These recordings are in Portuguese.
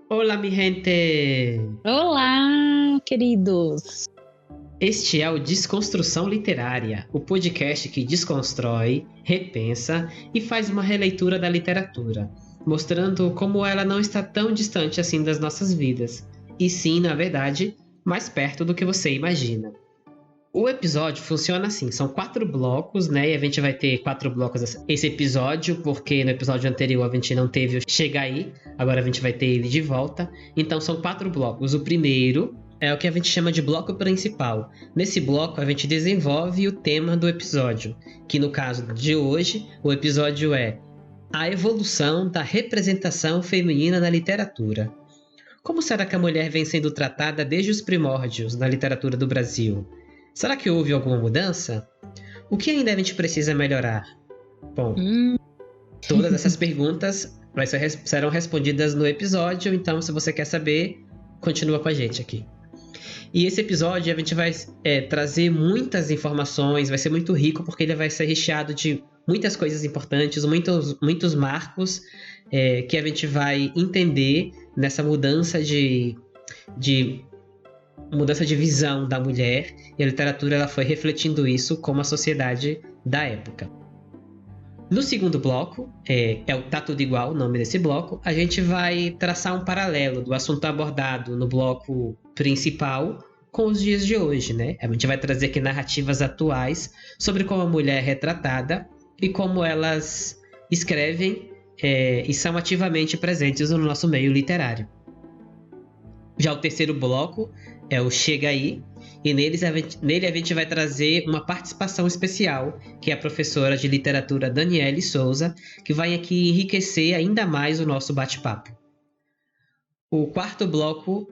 Olá, mi gente! Olá, queridos! Este é o Desconstrução Literária, o podcast que desconstrói, repensa e faz uma releitura da literatura, mostrando como ela não está tão distante assim das nossas vidas, e sim, na verdade, mais perto do que você imagina. O episódio funciona assim, são 4 blocos, né? E a gente vai ter 4 blocos esse episódio, porque no episódio anterior a gente não teve o Chega Aí, agora a gente vai ter ele de volta. Então são 4 blocos. O primeiro é o que a gente chama de bloco principal. Nesse bloco a gente desenvolve o tema do episódio, que no caso de hoje, o episódio é a evolução da representação feminina na literatura. Como será que a mulher vem sendo tratada desde os primórdios na literatura do Brasil? Será que houve alguma mudança? O que ainda a gente precisa melhorar? Bom, todas essas perguntas serão respondidas no episódio, então se você quer saber, continua com a gente aqui. E esse episódio a gente vai trazer muitas informações, vai ser muito rico porque ele vai ser recheado de muitas coisas importantes, muitos marcos que a gente vai entender nessa mudança de visão da mulher, e a literatura ela foi refletindo isso como a sociedade da época. No segundo bloco, o Tá Tudo Igual, o nome desse bloco, a gente vai traçar um paralelo do assunto abordado no bloco principal com os dias de hoje, né? A gente vai trazer aqui narrativas atuais sobre como a mulher é retratada e como elas escrevem e são ativamente presentes no nosso meio literário. Já o terceiro bloco é o Chega Aí, e nele a gente vai trazer uma participação especial, que é a professora de literatura Daniele Souza, que vai aqui enriquecer ainda mais o nosso bate-papo. O quarto bloco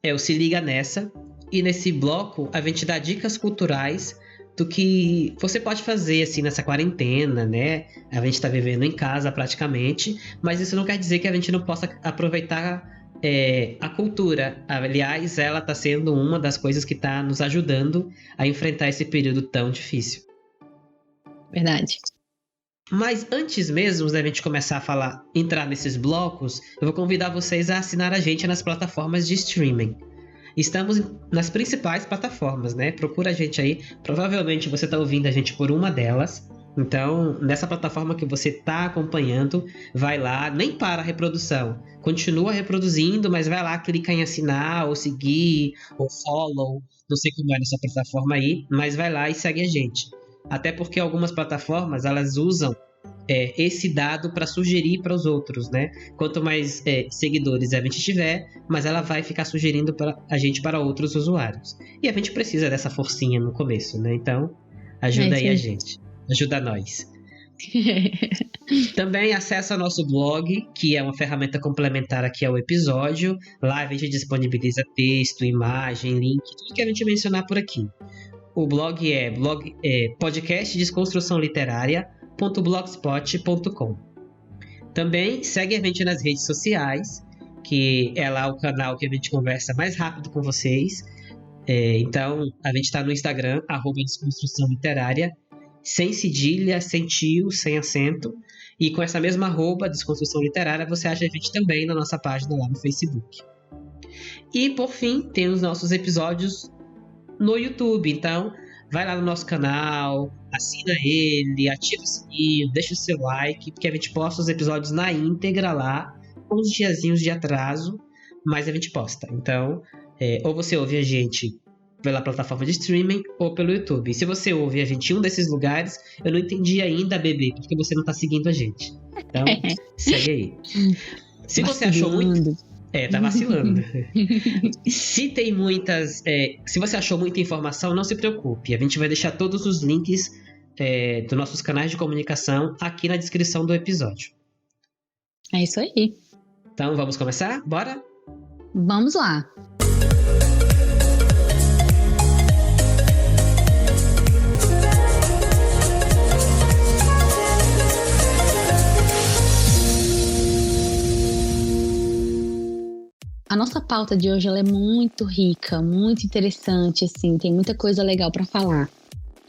é o Se Liga Nessa, e nesse bloco a gente dá dicas culturais do que você pode fazer assim nessa quarentena, né? A gente está vivendo em casa praticamente, mas isso não quer dizer que a gente não possa aproveitar a cultura. Aliás, ela está sendo uma das coisas que está nos ajudando a enfrentar esse período tão difícil. Verdade. Mas antes mesmo da gente começar a entrar nesses blocos, eu vou convidar vocês a assinar a gente nas plataformas de streaming. Estamos nas principais plataformas, né? Procura a gente aí. Provavelmente você está ouvindo a gente por uma delas. Então, nessa plataforma que você está acompanhando, vai lá, nem para a reprodução. Continua reproduzindo, mas vai lá, clica em assinar, ou seguir, ou follow. Não sei como é nessa plataforma aí, mas vai lá e segue a gente. Até porque algumas plataformas, elas usam esse dado para sugerir para os outros, né? Quanto mais seguidores a gente tiver, mas ela vai ficar sugerindo a gente para outros usuários. E a gente precisa dessa forcinha no começo, né? Então, ajuda aí a gente. Ajuda nós. Também acessa nosso blog, que é uma ferramenta complementar aqui ao episódio. Lá a gente disponibiliza texto, imagem, link, tudo que a gente mencionar por aqui. O blog é podcastdesconstruçãoliterária.blogspot.com. Também segue a gente nas redes sociais, que é lá o canal que a gente conversa mais rápido com vocês. Então, a gente está no Instagram, @desconstruçãoliterária, sem cedilha, sem tio, sem acento. E com essa mesma Desconstrução Literária, você acha a gente também na nossa página lá no Facebook. E por fim, tem os nossos episódios no YouTube. Então, vai lá no nosso canal, assina ele, ativa o sininho, deixa o seu like, porque a gente posta os episódios na íntegra lá, com uns diazinhos de atraso, mas a gente posta. Então, ou você ouve a gente pela plataforma de streaming ou pelo YouTube. E se você ouve a gente em um desses lugares, eu não entendi ainda, bebê, porque você não tá seguindo a gente. Então, segue aí. Se você achou muito... tá vacilando. Se você achou muita informação, não se preocupe. A gente vai deixar todos os links dos nossos canais de comunicação aqui na descrição do episódio. É isso aí. Então, vamos começar? Bora? Vamos lá. A nossa pauta de hoje ela é muito rica, muito interessante, assim, tem muita coisa legal para falar.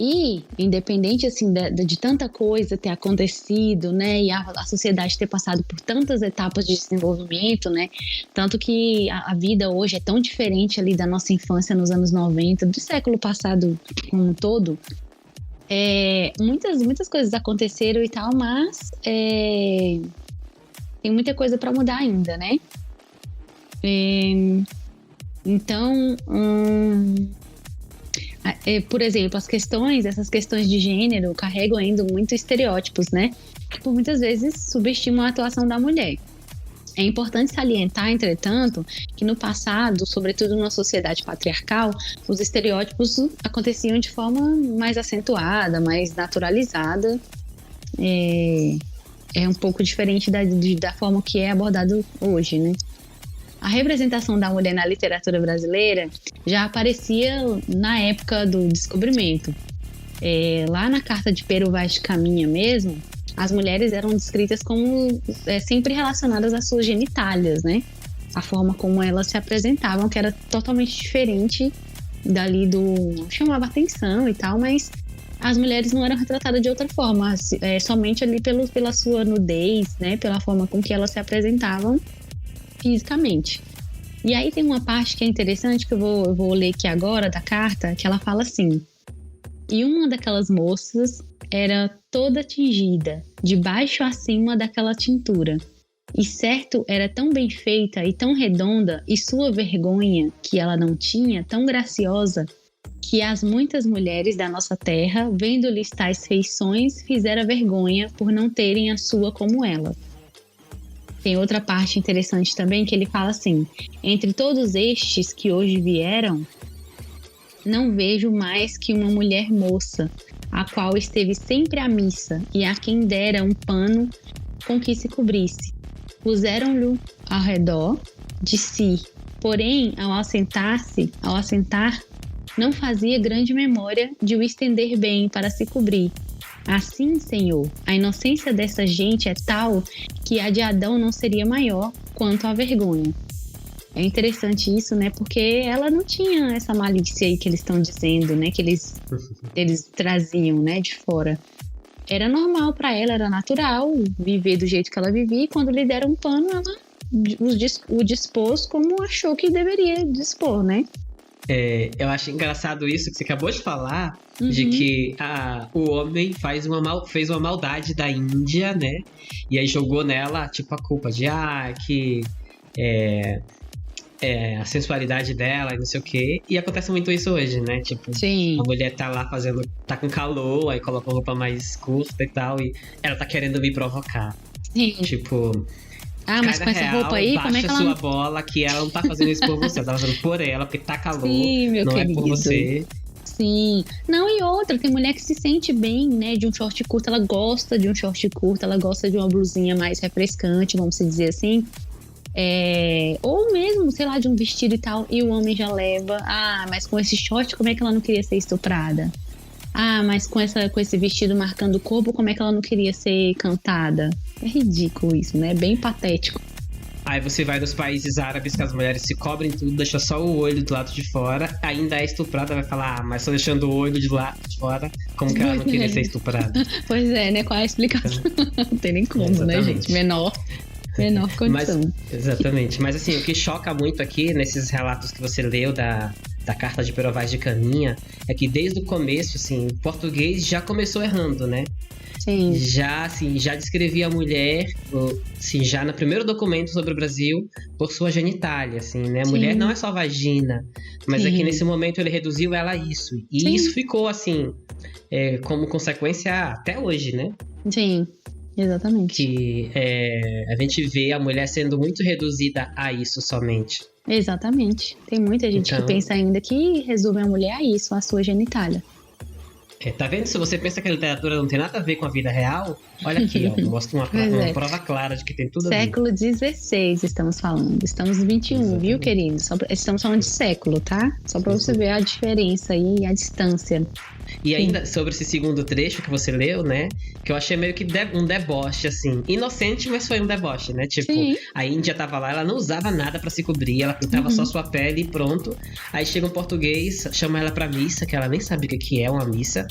E, independente, assim, de tanta coisa ter acontecido, né? E a sociedade ter passado por tantas etapas de desenvolvimento, né? Tanto que a vida hoje é tão diferente ali da nossa infância nos anos 90, do século passado como um todo. Muitas coisas aconteceram e tal, mas tem muita coisa para mudar ainda, né? Então, por exemplo, essas questões de gênero carregam ainda muito estereótipos, né? Que por muitas vezes subestimam a atuação da mulher. É importante salientar, entretanto, que no passado, sobretudo numa sociedade patriarcal, os estereótipos aconteciam de forma mais acentuada, mais naturalizada. É um pouco diferente da forma que é abordado hoje, né? A representação da mulher na literatura brasileira já aparecia na época do descobrimento. Lá na Carta de Pero Vaz de Caminha mesmo, as mulheres eram descritas como sempre relacionadas às suas genitálias, né? A forma como elas se apresentavam, que era totalmente diferente dali chamava atenção e tal, mas as mulheres não eram retratadas de outra forma, somente ali pela sua nudez, né? Pela forma com que elas se apresentavam fisicamente. E aí tem uma parte que é interessante, que eu vou ler aqui agora, da carta, que ela fala assim: e uma daquelas moças era toda tingida, de baixo a cima daquela tintura. E certo, era tão bem feita e tão redonda, e sua vergonha, que ela não tinha, tão graciosa, que as muitas mulheres da nossa terra, vendo-lhes tais feições, fizeram vergonha por não terem a sua como ela. Tem outra parte interessante também, que ele fala assim: entre todos estes que hoje vieram, não vejo mais que uma mulher moça, a qual esteve sempre à missa, e a quem dera um pano com que se cobrisse. Puseram-lhe ao redor de si, porém, ao assentar, não fazia grande memória de o estender bem para se cobrir. Assim, Senhor, a inocência dessa gente é tal que a de Adão não seria maior quanto a vergonha. É interessante isso, né? Porque ela não tinha essa malícia aí que eles estão dizendo, né? Que eles traziam, né? De fora. Era normal para ela, era natural viver do jeito que ela vivia. E quando lhe deram um pano, ela o dispôs como achou que deveria dispor, né? Eu acho engraçado isso que você acabou de falar, de que o homem fez uma maldade da Índia, né? E aí jogou nela, tipo, a culpa de que a sensualidade dela e não sei o quê. E acontece muito isso hoje, né? Tipo, sim, a mulher tá lá tá com calor, aí coloca uma roupa mais curta e tal, e ela tá querendo me provocar. Sim. Tipo, mas com essa roupa aí, como é que ela... Baixa sua bola, que ela não tá fazendo isso por você, ela tá fazendo por ela, porque tá calor, sim, meu não querido. É por você. Sim. Não, e outra, tem mulher que se sente bem, né, de um short curto, ela gosta de um short curto, ela gosta de uma blusinha mais refrescante, vamos dizer assim. Ou mesmo, sei lá, de um vestido e tal, e o homem já leva, mas com esse short, como é que ela não queria ser estuprada? Mas com esse vestido marcando o corpo, como é que ela não queria ser cantada? É ridículo isso, né? Bem patético. Aí você vai nos países árabes que as mulheres se cobrem tudo, deixa só o olho do lado de fora, ainda é estuprada, vai falar, mas só deixando o olho de lado de fora, como que ela não queria ser estuprada? Pois é, né? Qual é a explicação? Não tem nem como, né, gente? Menor condição. Exatamente. Mas assim, o que choca muito aqui, nesses relatos que você leu da Carta de Pero Vaz de Caminha, é que desde o começo, assim, o português já começou errando, né? Sim. Já descrevia a mulher, assim, já no primeiro documento sobre o Brasil, por sua genitália, assim, né? A mulher não é só vagina, mas é que nesse momento ele reduziu ela a isso. E isso ficou, assim, como consequência até hoje, né? Sim, exatamente. Que a gente vê a mulher sendo muito reduzida a isso somente. Exatamente. Tem muita gente que pensa ainda que resume a mulher a isso, a sua genitália. Tá vendo? Se você pensa que a literatura não tem nada a ver com a vida real, olha aqui, ó, mostra uma prova clara de que tem tudo a ver. Século XVI estamos falando. Estamos no XXI, exatamente. Viu, querido? Estamos falando de século, tá? Só pra você ver a diferença aí, a distância. E ainda sobre esse segundo trecho que você leu, né? Que eu achei meio que um deboche, assim. Inocente, mas foi um deboche, né? Tipo, Sim. a Índia tava lá, ela não usava nada pra se cobrir, ela pintava só sua pele e pronto. Aí chega um português, chama ela pra missa, que ela nem sabe o que é uma missa.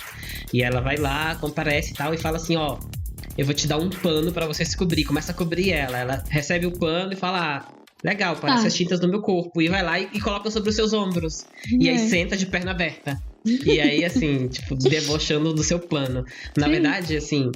E ela vai lá, comparece e tal, e fala assim, ó, eu vou te dar um pano pra você se cobrir. Começa a cobrir ela. Ela recebe o pano e fala, legal, parece as tintas do meu corpo. E vai lá e coloca sobre os seus ombros. E aí senta de perna aberta. E aí, assim, tipo, debochando do seu plano. Na verdade, assim,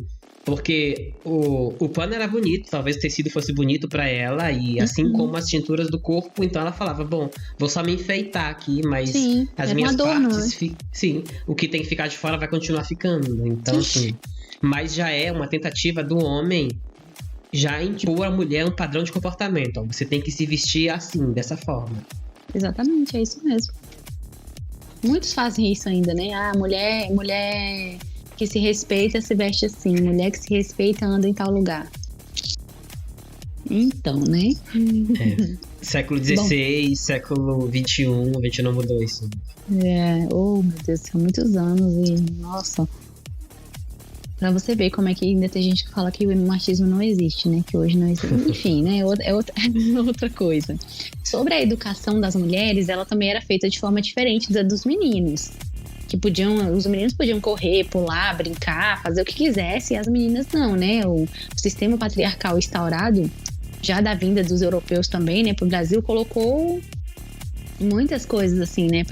porque o pano era bonito, talvez o tecido fosse bonito pra ela, e assim como as tinturas do corpo, então ela falava, bom, vou só me enfeitar aqui, mas as minhas partes, sim, o que tem que ficar de fora vai continuar ficando. Então, assim, mas já é uma tentativa do homem já impor à mulher um padrão de comportamento. Ó, você tem que se vestir assim, dessa forma. Exatamente, é isso mesmo. Muitos fazem isso ainda, né? Ah, mulher que se respeita se veste assim. Mulher que se respeita anda em tal lugar. Então, né? Século XVI, século XXI, a gente não mudou isso. Oh meu Deus, são muitos anos e, nossa... Pra você ver como é que ainda tem gente que fala que o machismo não existe, né? Que hoje não existe. Enfim, né? É outra coisa. Sobre a educação das mulheres, ela também era feita de forma diferente da dos meninos. Que os meninos podiam correr, pular, brincar, fazer o que quisesse, e as meninas não, né? O sistema patriarcal instaurado, já da vinda dos europeus também, né? Pro Brasil, colocou muitas coisas, assim, né?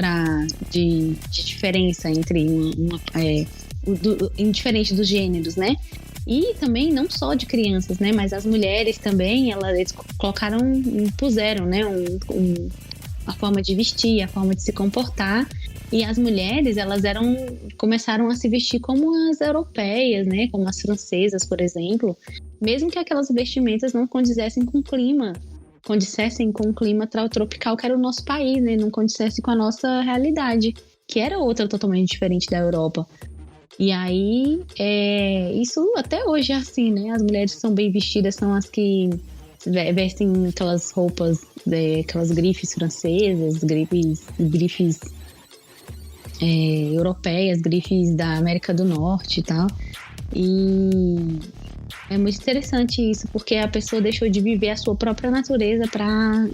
De diferença entre indiferente dos gêneros, né? E também não só de crianças, né? Mas as mulheres também, eles impuseram, né? A forma de vestir, a forma de se comportar. E as mulheres, elas começaram a se vestir como as europeias, né? Como as francesas, por exemplo. Mesmo que aquelas vestimentas não condissessem com o clima tropical que era o nosso país, né? Não condissessem com a nossa realidade, que era outra totalmente diferente da Europa. E aí, isso até hoje é assim, né? As mulheres que são bem vestidas são as que vestem aquelas roupas, aquelas grifes francesas, grifes europeias, grifes da América do Norte e tal. E é muito interessante isso, porque a pessoa deixou de viver a sua própria natureza para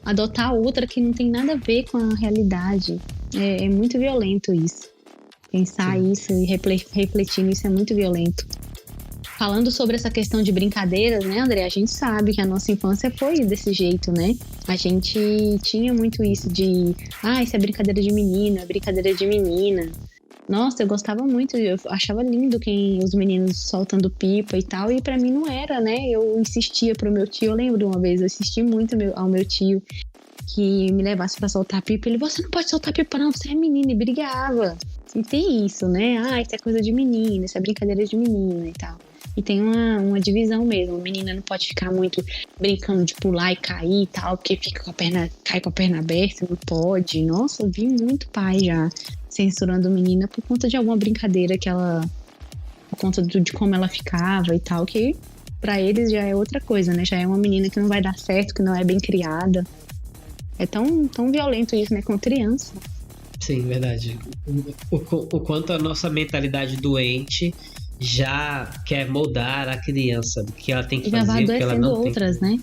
adotar outra que não tem nada a ver com a realidade. É muito violento isso. Pensar isso e refletir nisso é muito violento. Falando sobre essa questão de brincadeiras, né, André? A gente sabe que a nossa infância foi desse jeito, né? A gente tinha muito isso de... isso é brincadeira de menino, é brincadeira de menina. Nossa, eu gostava muito, eu achava lindo os meninos soltando pipa e tal, e pra mim não era, né? Eu insistia pro meu tio, eu lembro uma vez, eu insisti muito ao meu tio que me levasse pra soltar pipa. Ele, você não pode soltar pipa não, você é menina, e brigava. E tem isso, né? Isso é coisa de menina, isso é brincadeira de menina e tal. E tem uma divisão mesmo. A menina não pode ficar muito brincando de pular e cair e tal, porque cai com a perna aberta, não pode. Nossa, eu vi muito pai já censurando a menina por conta de alguma brincadeira por conta de como ela ficava e tal, que pra eles já é outra coisa, né? Já é uma menina que não vai dar certo, que não é bem criada. É tão violento isso, né? Com criança. Sim, verdade. O quanto a nossa mentalidade doente já quer moldar a criança, do que ela tem que fazer, o que ela não outras, tem.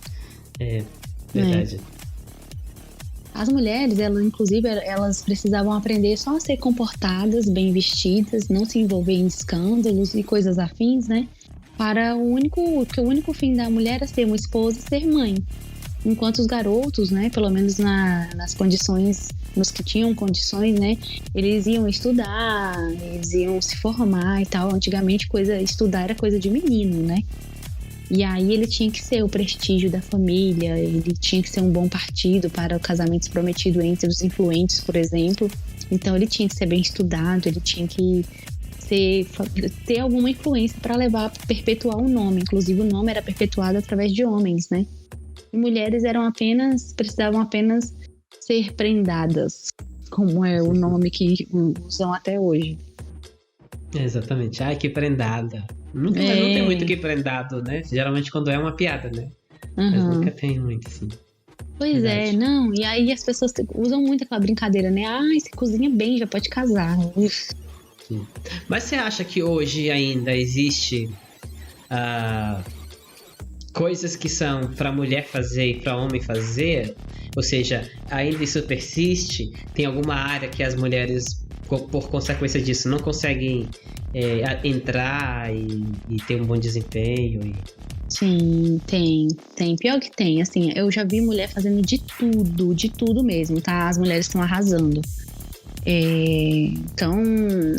Né? Verdade. As mulheres, elas precisavam aprender só a ser comportadas, bem vestidas, não se envolver em escândalos e coisas afins, né? Porque o único fim da mulher era ser uma esposa e ser mãe. Enquanto os garotos, né, pelo menos nas condições, nos que tinham condições, né, eles iam estudar, eles iam se formar e tal. Antigamente, estudar era coisa de menino, né? E aí ele tinha que ser o prestígio da família, ele tinha que ser um bom partido para o casamento prometido entre os influentes, por exemplo. Então ele tinha que ser bem estudado, ele tinha que ter alguma influência para perpetuar o nome. Inclusive o nome era perpetuado através de homens, né? E mulheres precisavam apenas ser prendadas, como é o nome que usam até hoje. Exatamente. Ai, que prendada. Não tem muito que prendado, né? Geralmente quando é uma piada, né? Mas nunca tem muito, assim. Pois é, Verdade. não. E aí as pessoas usam muito aquela brincadeira, né? Ah, você cozinha bem, já pode casar. Uf. Sim. Mas você acha que hoje ainda existe ah, coisas que são para mulher fazer e para homem fazer? Ou seja, ainda isso persiste? Tem alguma área que as mulheres, por consequência disso, não conseguem entrar e ter um bom desempenho? Sim, tem. Pior que tem, assim, eu já vi mulher fazendo de tudo mesmo, tá? As mulheres estão arrasando. Então,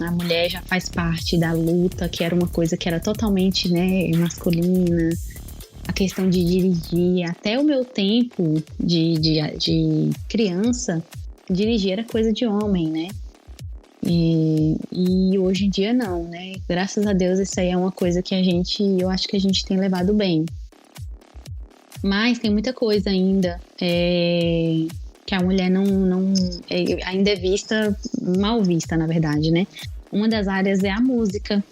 a mulher já faz parte da luta, que era uma coisa que era totalmente, né, masculina. A questão de dirigir, até o meu tempo de criança, dirigir era coisa de homem, né? E hoje em dia não, né? Graças a Deus isso aí é uma coisa que eu acho que a gente tem levado bem. Mas tem muita coisa ainda que a mulher ainda é vista, mal vista, na verdade, né? Uma das áreas é a música.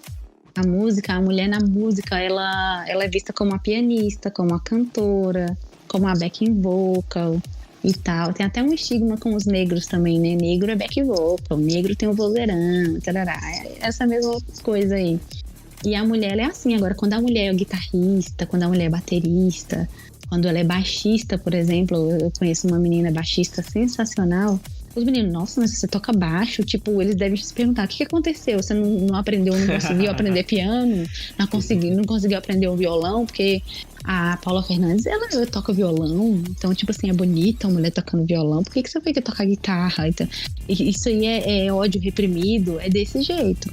A mulher na música, ela é vista como a pianista, como a cantora, como a backing vocal e tal. Tem até um estigma com os negros também, né? Negro é back vocal, negro tem o vozeirão, tarará, essa mesma coisa aí. E a mulher, ela é assim. Agora, quando a mulher é guitarrista, quando a mulher é baterista, quando ela é baixista, por exemplo, eu conheço uma menina baixista sensacional. Os meninos, nossa, mas você toca baixo? Tipo, eles devem se perguntar, o que aconteceu? Você não aprendeu, não conseguiu aprender piano? Não conseguiu aprender o violão? Porque a Paula Fernandes, ela toca violão. Então, tipo assim, é bonita a mulher tocando violão. Por que você foi que tocar guitarra? Então, isso aí é ódio reprimido, é desse jeito.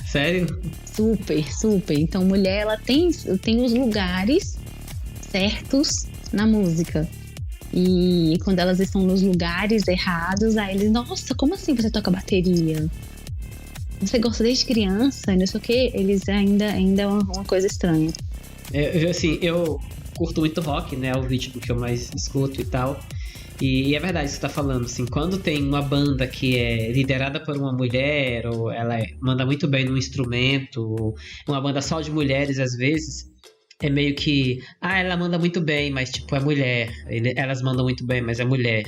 Sério? Super, super. Então, mulher, ela tem os lugares certos na música. E quando elas estão nos lugares errados, aí eles, nossa, como assim você toca bateria? Você gosta desde criança, não sei o que, eles ainda é uma coisa estranha. Eu curto muito rock, né? É o ritmo que eu mais escuto e tal. E é verdade isso que você tá falando, assim, quando tem uma banda que é liderada por uma mulher, ou ela manda muito bem no instrumento, ou uma banda só de mulheres às vezes, é meio que, ela manda muito bem, mas tipo, é mulher. Elas mandam muito bem, mas é mulher.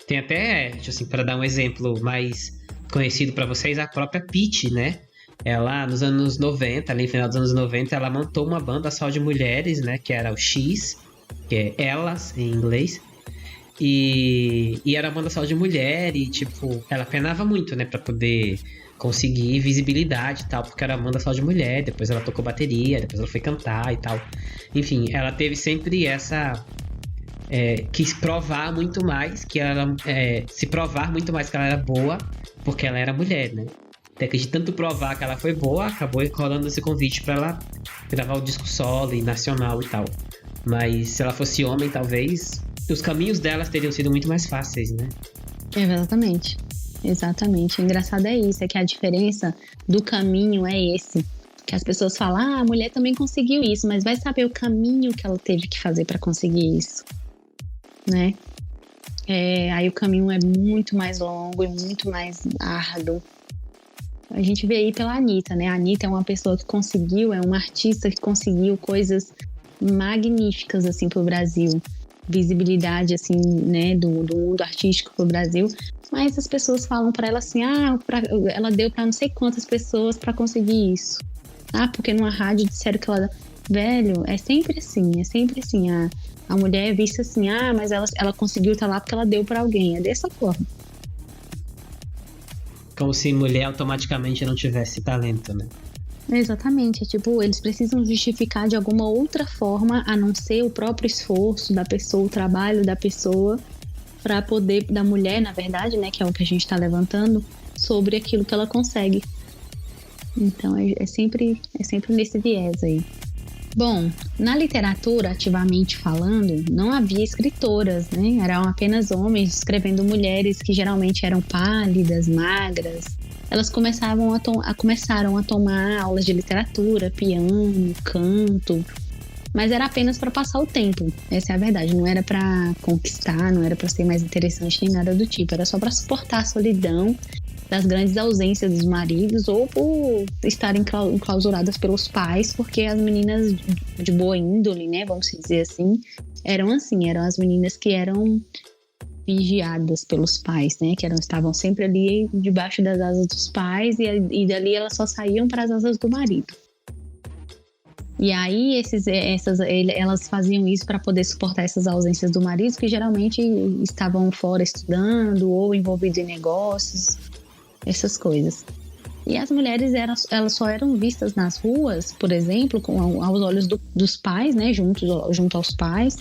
Tem até, tipo assim, para dar um exemplo mais conhecido para vocês, a própria Pitty, né? Ela, nos anos 90, ali no final dos anos 90, ela montou uma banda só de mulheres, né? Que era o X, que é Elas em inglês. E era uma banda só de mulher e, tipo, ela penava muito, né? Pra poder conseguir visibilidade e tal, porque era uma banda só de mulher. Depois ela tocou bateria, depois ela foi cantar e tal. Enfim, ela teve sempre essa... quis provar muito mais que ela... se provar muito mais que ela era boa, porque ela era mulher, né? Até que de tanto provar que ela foi boa, acabou rolando esse convite pra ela gravar o disco solo e nacional e tal. Mas se ela fosse homem, talvez os caminhos delas teriam sido muito mais fáceis, né? Exatamente. O engraçado é isso, é que a diferença do caminho é esse. Que as pessoas falam, a mulher também conseguiu isso, mas vai saber o caminho que ela teve que fazer para conseguir isso, né? Aí o caminho é muito mais longo e muito mais árduo. A gente vê aí pela Anitta, né? A Anitta é uma pessoa que conseguiu, é uma artista que conseguiu coisas magníficas, assim, pro Brasil. Visibilidade, assim, né, do mundo artístico pro Brasil. Mas as pessoas falam pra ela assim, ela deu pra não sei quantas pessoas pra conseguir isso. Porque numa rádio disseram que ela... Velho, é sempre assim. A mulher é vista assim, mas ela conseguiu estar lá porque ela deu pra alguém. É dessa forma. Como se mulher automaticamente não tivesse talento, né? Exatamente, eles precisam justificar de alguma outra forma, a não ser o próprio esforço da pessoa, o trabalho da pessoa, para poder, da mulher, na verdade, né, que é o que a gente está levantando, sobre aquilo que ela consegue. Então é sempre nesse viés aí. Bom, na literatura, ativamente falando, não havia escritoras, né? Eram apenas homens escrevendo mulheres que geralmente eram pálidas, magras. Elas começaram a tomar aulas de literatura, piano, canto, mas era apenas para passar o tempo. Essa é a verdade, não era para conquistar, não era para ser mais interessante nem nada do tipo, era só para suportar a solidão das grandes ausências dos maridos ou por estarem enclausuradas pelos pais, porque as meninas de boa índole, né, vamos dizer assim, eram as meninas que eram vigiadas pelos pais, né, que estavam sempre ali debaixo das asas dos pais e dali elas só saíam para as asas do marido. E aí elas faziam isso para poder suportar essas ausências do marido, que geralmente estavam fora estudando ou envolvidos em negócios, essas coisas. E as mulheres elas só eram vistas nas ruas, por exemplo, aos olhos dos pais, né, junto aos pais,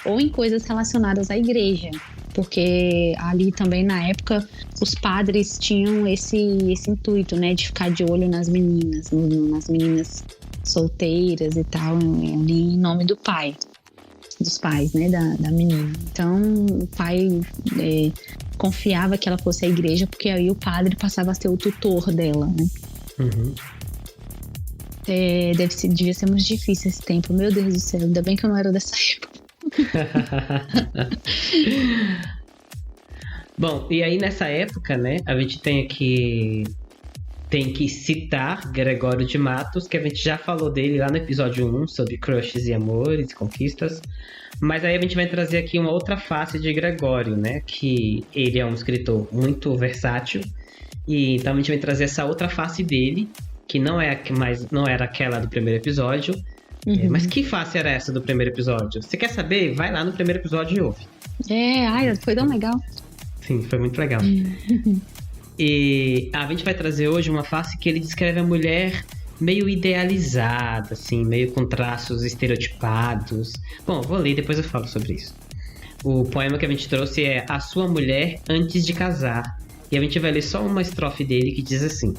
ou em coisas relacionadas à igreja. Porque ali também na época os padres tinham esse intuito, né, de ficar de olho nas meninas solteiras e tal, ali em nome dos pais, né, da menina. Então o pai confiava que ela fosse à igreja, porque aí o padre passava a ser o tutor dela, né? Uhum. Devia ser muito difícil esse tempo, meu Deus do céu, ainda bem que eu não era dessa época. Bom, e aí nessa época, né, a gente tem que citar Gregório de Matos, que a gente já falou dele lá no episódio 1, sobre crushes e amores e conquistas. Mas aí a gente vai trazer aqui uma outra face de Gregório, né? Que ele é um escritor muito versátil. E então a gente vai trazer essa outra face dele, que não era aquela do primeiro episódio. Uhum. Mas que face era essa do primeiro episódio? Você quer saber? Vai lá no primeiro episódio e ouve. Foi tão legal. Sim, foi muito legal. E a gente vai trazer hoje uma face que ele descreve a mulher meio idealizada, assim, meio com traços estereotipados. Bom, vou ler e depois eu falo sobre isso. O poema que a gente trouxe é A Sua Mulher Antes de Casar. E a gente vai ler só uma estrofe dele que diz assim: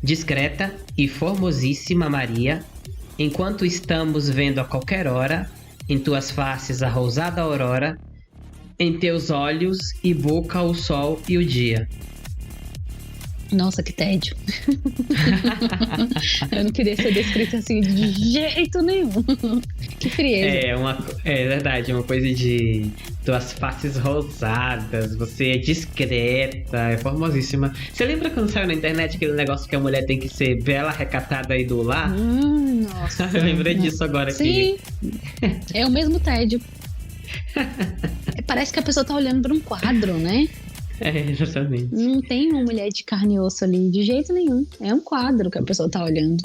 Discreta e formosíssima Maria, enquanto estamos vendo a qualquer hora, em tuas faces a rosada aurora, em teus olhos e boca o sol e o dia. Nossa, que tédio. Eu não queria ser descrita assim de jeito nenhum. Que frieza. É verdade, uma coisa de tuas faces rosadas, você é discreta, é formosíssima. Você lembra quando saiu na internet aquele negócio que a mulher tem que ser bela, recatada e do lar? Nossa. Eu lembrei disso agora. Sim, é o mesmo tédio. Parece que a pessoa tá olhando para um quadro, né? Exatamente. Não tem uma mulher de carne e osso ali, de jeito nenhum. É um quadro que a pessoa tá olhando.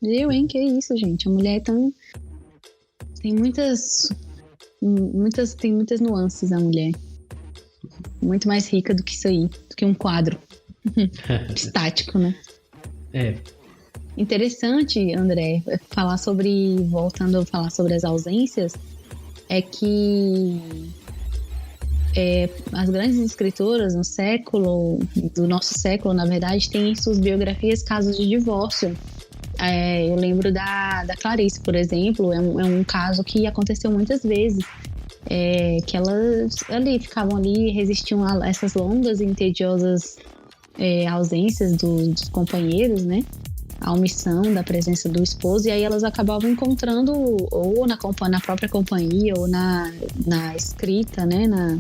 Que isso, gente? A mulher tem muitas nuances, a mulher. Muito mais rica do que isso aí, do que um quadro estático, né? Interessante, André, voltando a falar sobre as ausências, é que as grandes escritoras do nosso século, na verdade, têm em suas biografias casos de divórcio. Eu lembro da Clarice, por exemplo, é um caso que aconteceu muitas vezes, que elas ficavam ali, resistiam a essas longas e tediosas ausências dos companheiros, né? A omissão da presença do esposo, e aí elas acabavam encontrando ou na própria companhia ou na escrita, né,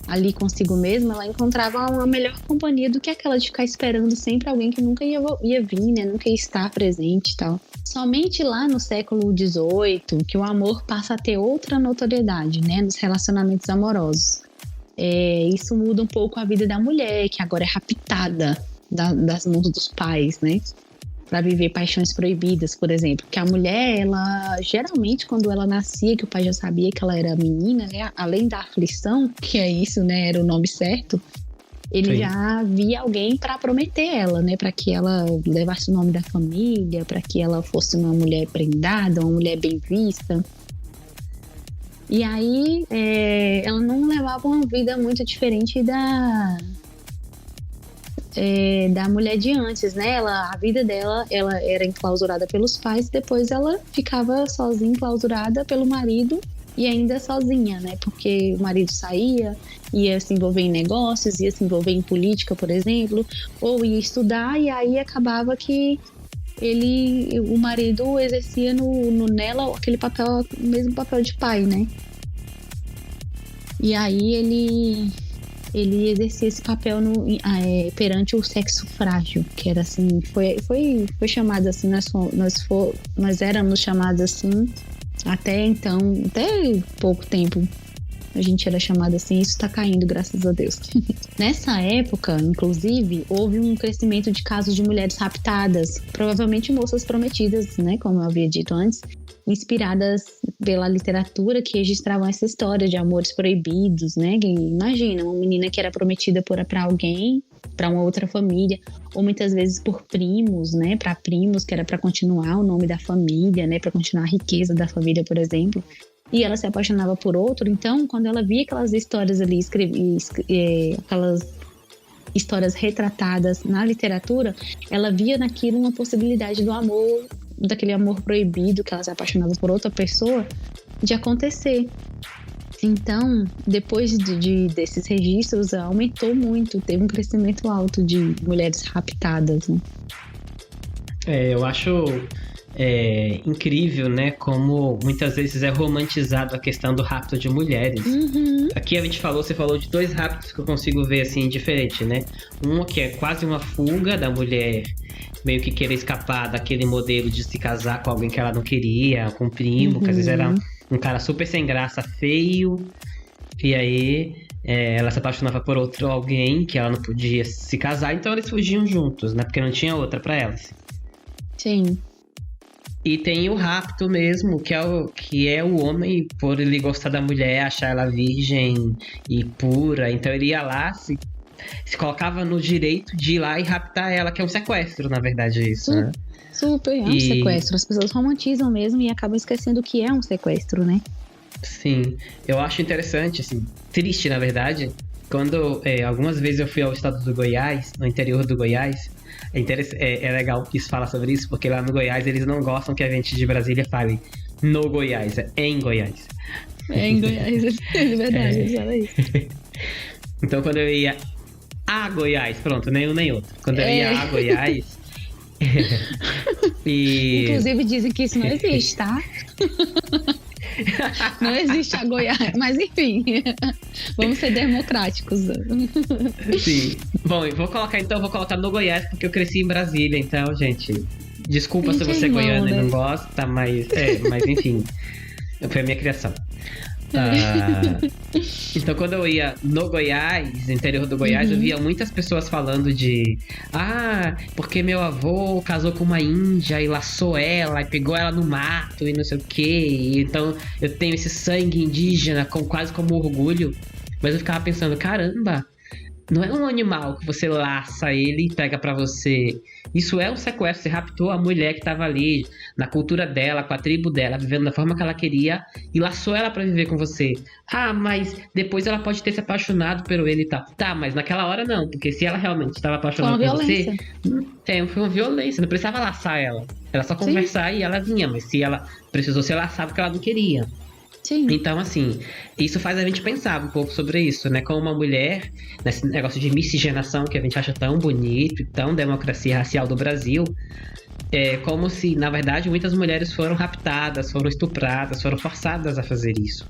ali consigo mesma, ela encontrava uma melhor companhia do que aquela de ficar esperando sempre alguém que nunca ia vir, né, nunca ia estar presente e tal. Somente lá no século XVIII que o amor passa a ter outra notoriedade, né, nos relacionamentos amorosos. Isso muda um pouco a vida da mulher, que agora é raptada das mãos dos pais, né? Para viver paixões proibidas, por exemplo. Que a mulher, ela geralmente, quando ela nascia, que o pai já sabia que ela era menina, né? Além da aflição, que é isso, né? Era o nome certo. Ele já via alguém para prometer ela, né? Para que ela levasse o nome da família, para que ela fosse uma mulher prendada, uma mulher bem vista. E aí, ela não levava uma vida muito diferente da mulher de antes, né? A vida dela, ela era enclausurada pelos pais, depois ela ficava sozinha, enclausurada pelo marido e ainda sozinha, né? Porque o marido saía, ia se envolver em negócios, ia se envolver em política, por exemplo, ou ia estudar, e aí acabava que o marido exercia nela aquele papel, o mesmo papel de pai, né? E aí ele exercia esse papel perante o sexo frágil, que era assim, foi chamado assim, nós éramos chamados assim até então, até pouco tempo. A gente era chamado assim, isso tá caindo, graças a Deus. Nessa época, inclusive, houve um crescimento de casos de mulheres raptadas, provavelmente moças prometidas, né, como eu havia dito antes, inspiradas pela literatura que registravam essa história de amores proibidos, né? Imagina, uma menina que era prometida para alguém, para uma outra família, ou muitas vezes por primos, né? Para primos, que era para continuar o nome da família, né? Para continuar a riqueza da família, por exemplo. E ela se apaixonava por outro. Então, quando ela via aquelas histórias ali, aquelas histórias retratadas na literatura, ela via naquilo uma possibilidade do amor, daquele amor proibido, que ela se apaixonava por outra pessoa, de acontecer. Então, depois desses registros, aumentou muito, teve um crescimento alto de mulheres raptadas, né? Eu acho incrível, né, como muitas vezes é romantizado a questão do rapto de mulheres. Uhum. Aqui você falou de 2 raptos que eu consigo ver assim diferente, né? Um que é quase uma fuga da mulher, meio que querer escapar daquele modelo de se casar com alguém que ela não queria, com um primo, que às vezes era um cara super sem graça, feio, e aí ela se apaixonava por outro alguém que ela não podia se casar, então eles fugiam juntos, né? Porque não tinha outra pra elas. Sim. E tem o rapto mesmo, que é o homem, por ele gostar da mulher, achar ela virgem e pura. Então ele ia lá, se colocava no direito de ir lá e raptar ela, que é um sequestro, na verdade, isso, né? Super, é um sequestro. As pessoas romantizam mesmo e acabam esquecendo que é um sequestro, né? Sim, eu acho interessante, assim, triste, na verdade, quando algumas vezes eu fui ao estado do Goiás, no interior do Goiás. É legal isso falar sobre isso, porque lá no Goiás eles não gostam que a gente de Brasília fale no Goiás, é em Goiás. É em Goiás, é verdade, eles falam isso. Então quando eu ia a Goiás, pronto, nem um nem outro. Quando eu ia a Goiás... Inclusive dizem que isso não existe, tá? Não existe a Goiás, mas enfim, vamos ser democráticos. Sim. Bom, vou colocar no Goiás, porque eu cresci em Brasília, então, gente, desculpa se você é goiano, né? E não gosta, mas enfim, foi a minha criação. Então quando eu ia no Goiás, interior do Goiás, eu via muitas pessoas falando de porque meu avô casou com uma índia e laçou ela e pegou ela no mato e não sei o que, então eu tenho esse sangue indígena quase como orgulho. Mas eu ficava pensando, caramba, não é um animal que você laça ele e pega pra você. Isso é um sequestro. Você raptou a mulher que tava ali, na cultura dela, com a tribo dela, vivendo da forma que ela queria, e laçou ela pra viver com você. Mas depois ela pode ter se apaixonado por ele e tal. Tá, mas naquela hora não, porque se ela realmente estava apaixonada por você... Foi uma violência, não precisava laçar ela. Era só conversar e ela vinha, mas se ela precisou ser laçada porque ela não queria. Sim. Então, assim, isso faz a gente pensar um pouco sobre isso, né? Como uma mulher, nesse negócio de miscigenação que a gente acha tão bonito, tão democracia racial do Brasil, como se, na verdade, muitas mulheres foram raptadas, foram estupradas, foram forçadas a fazer isso.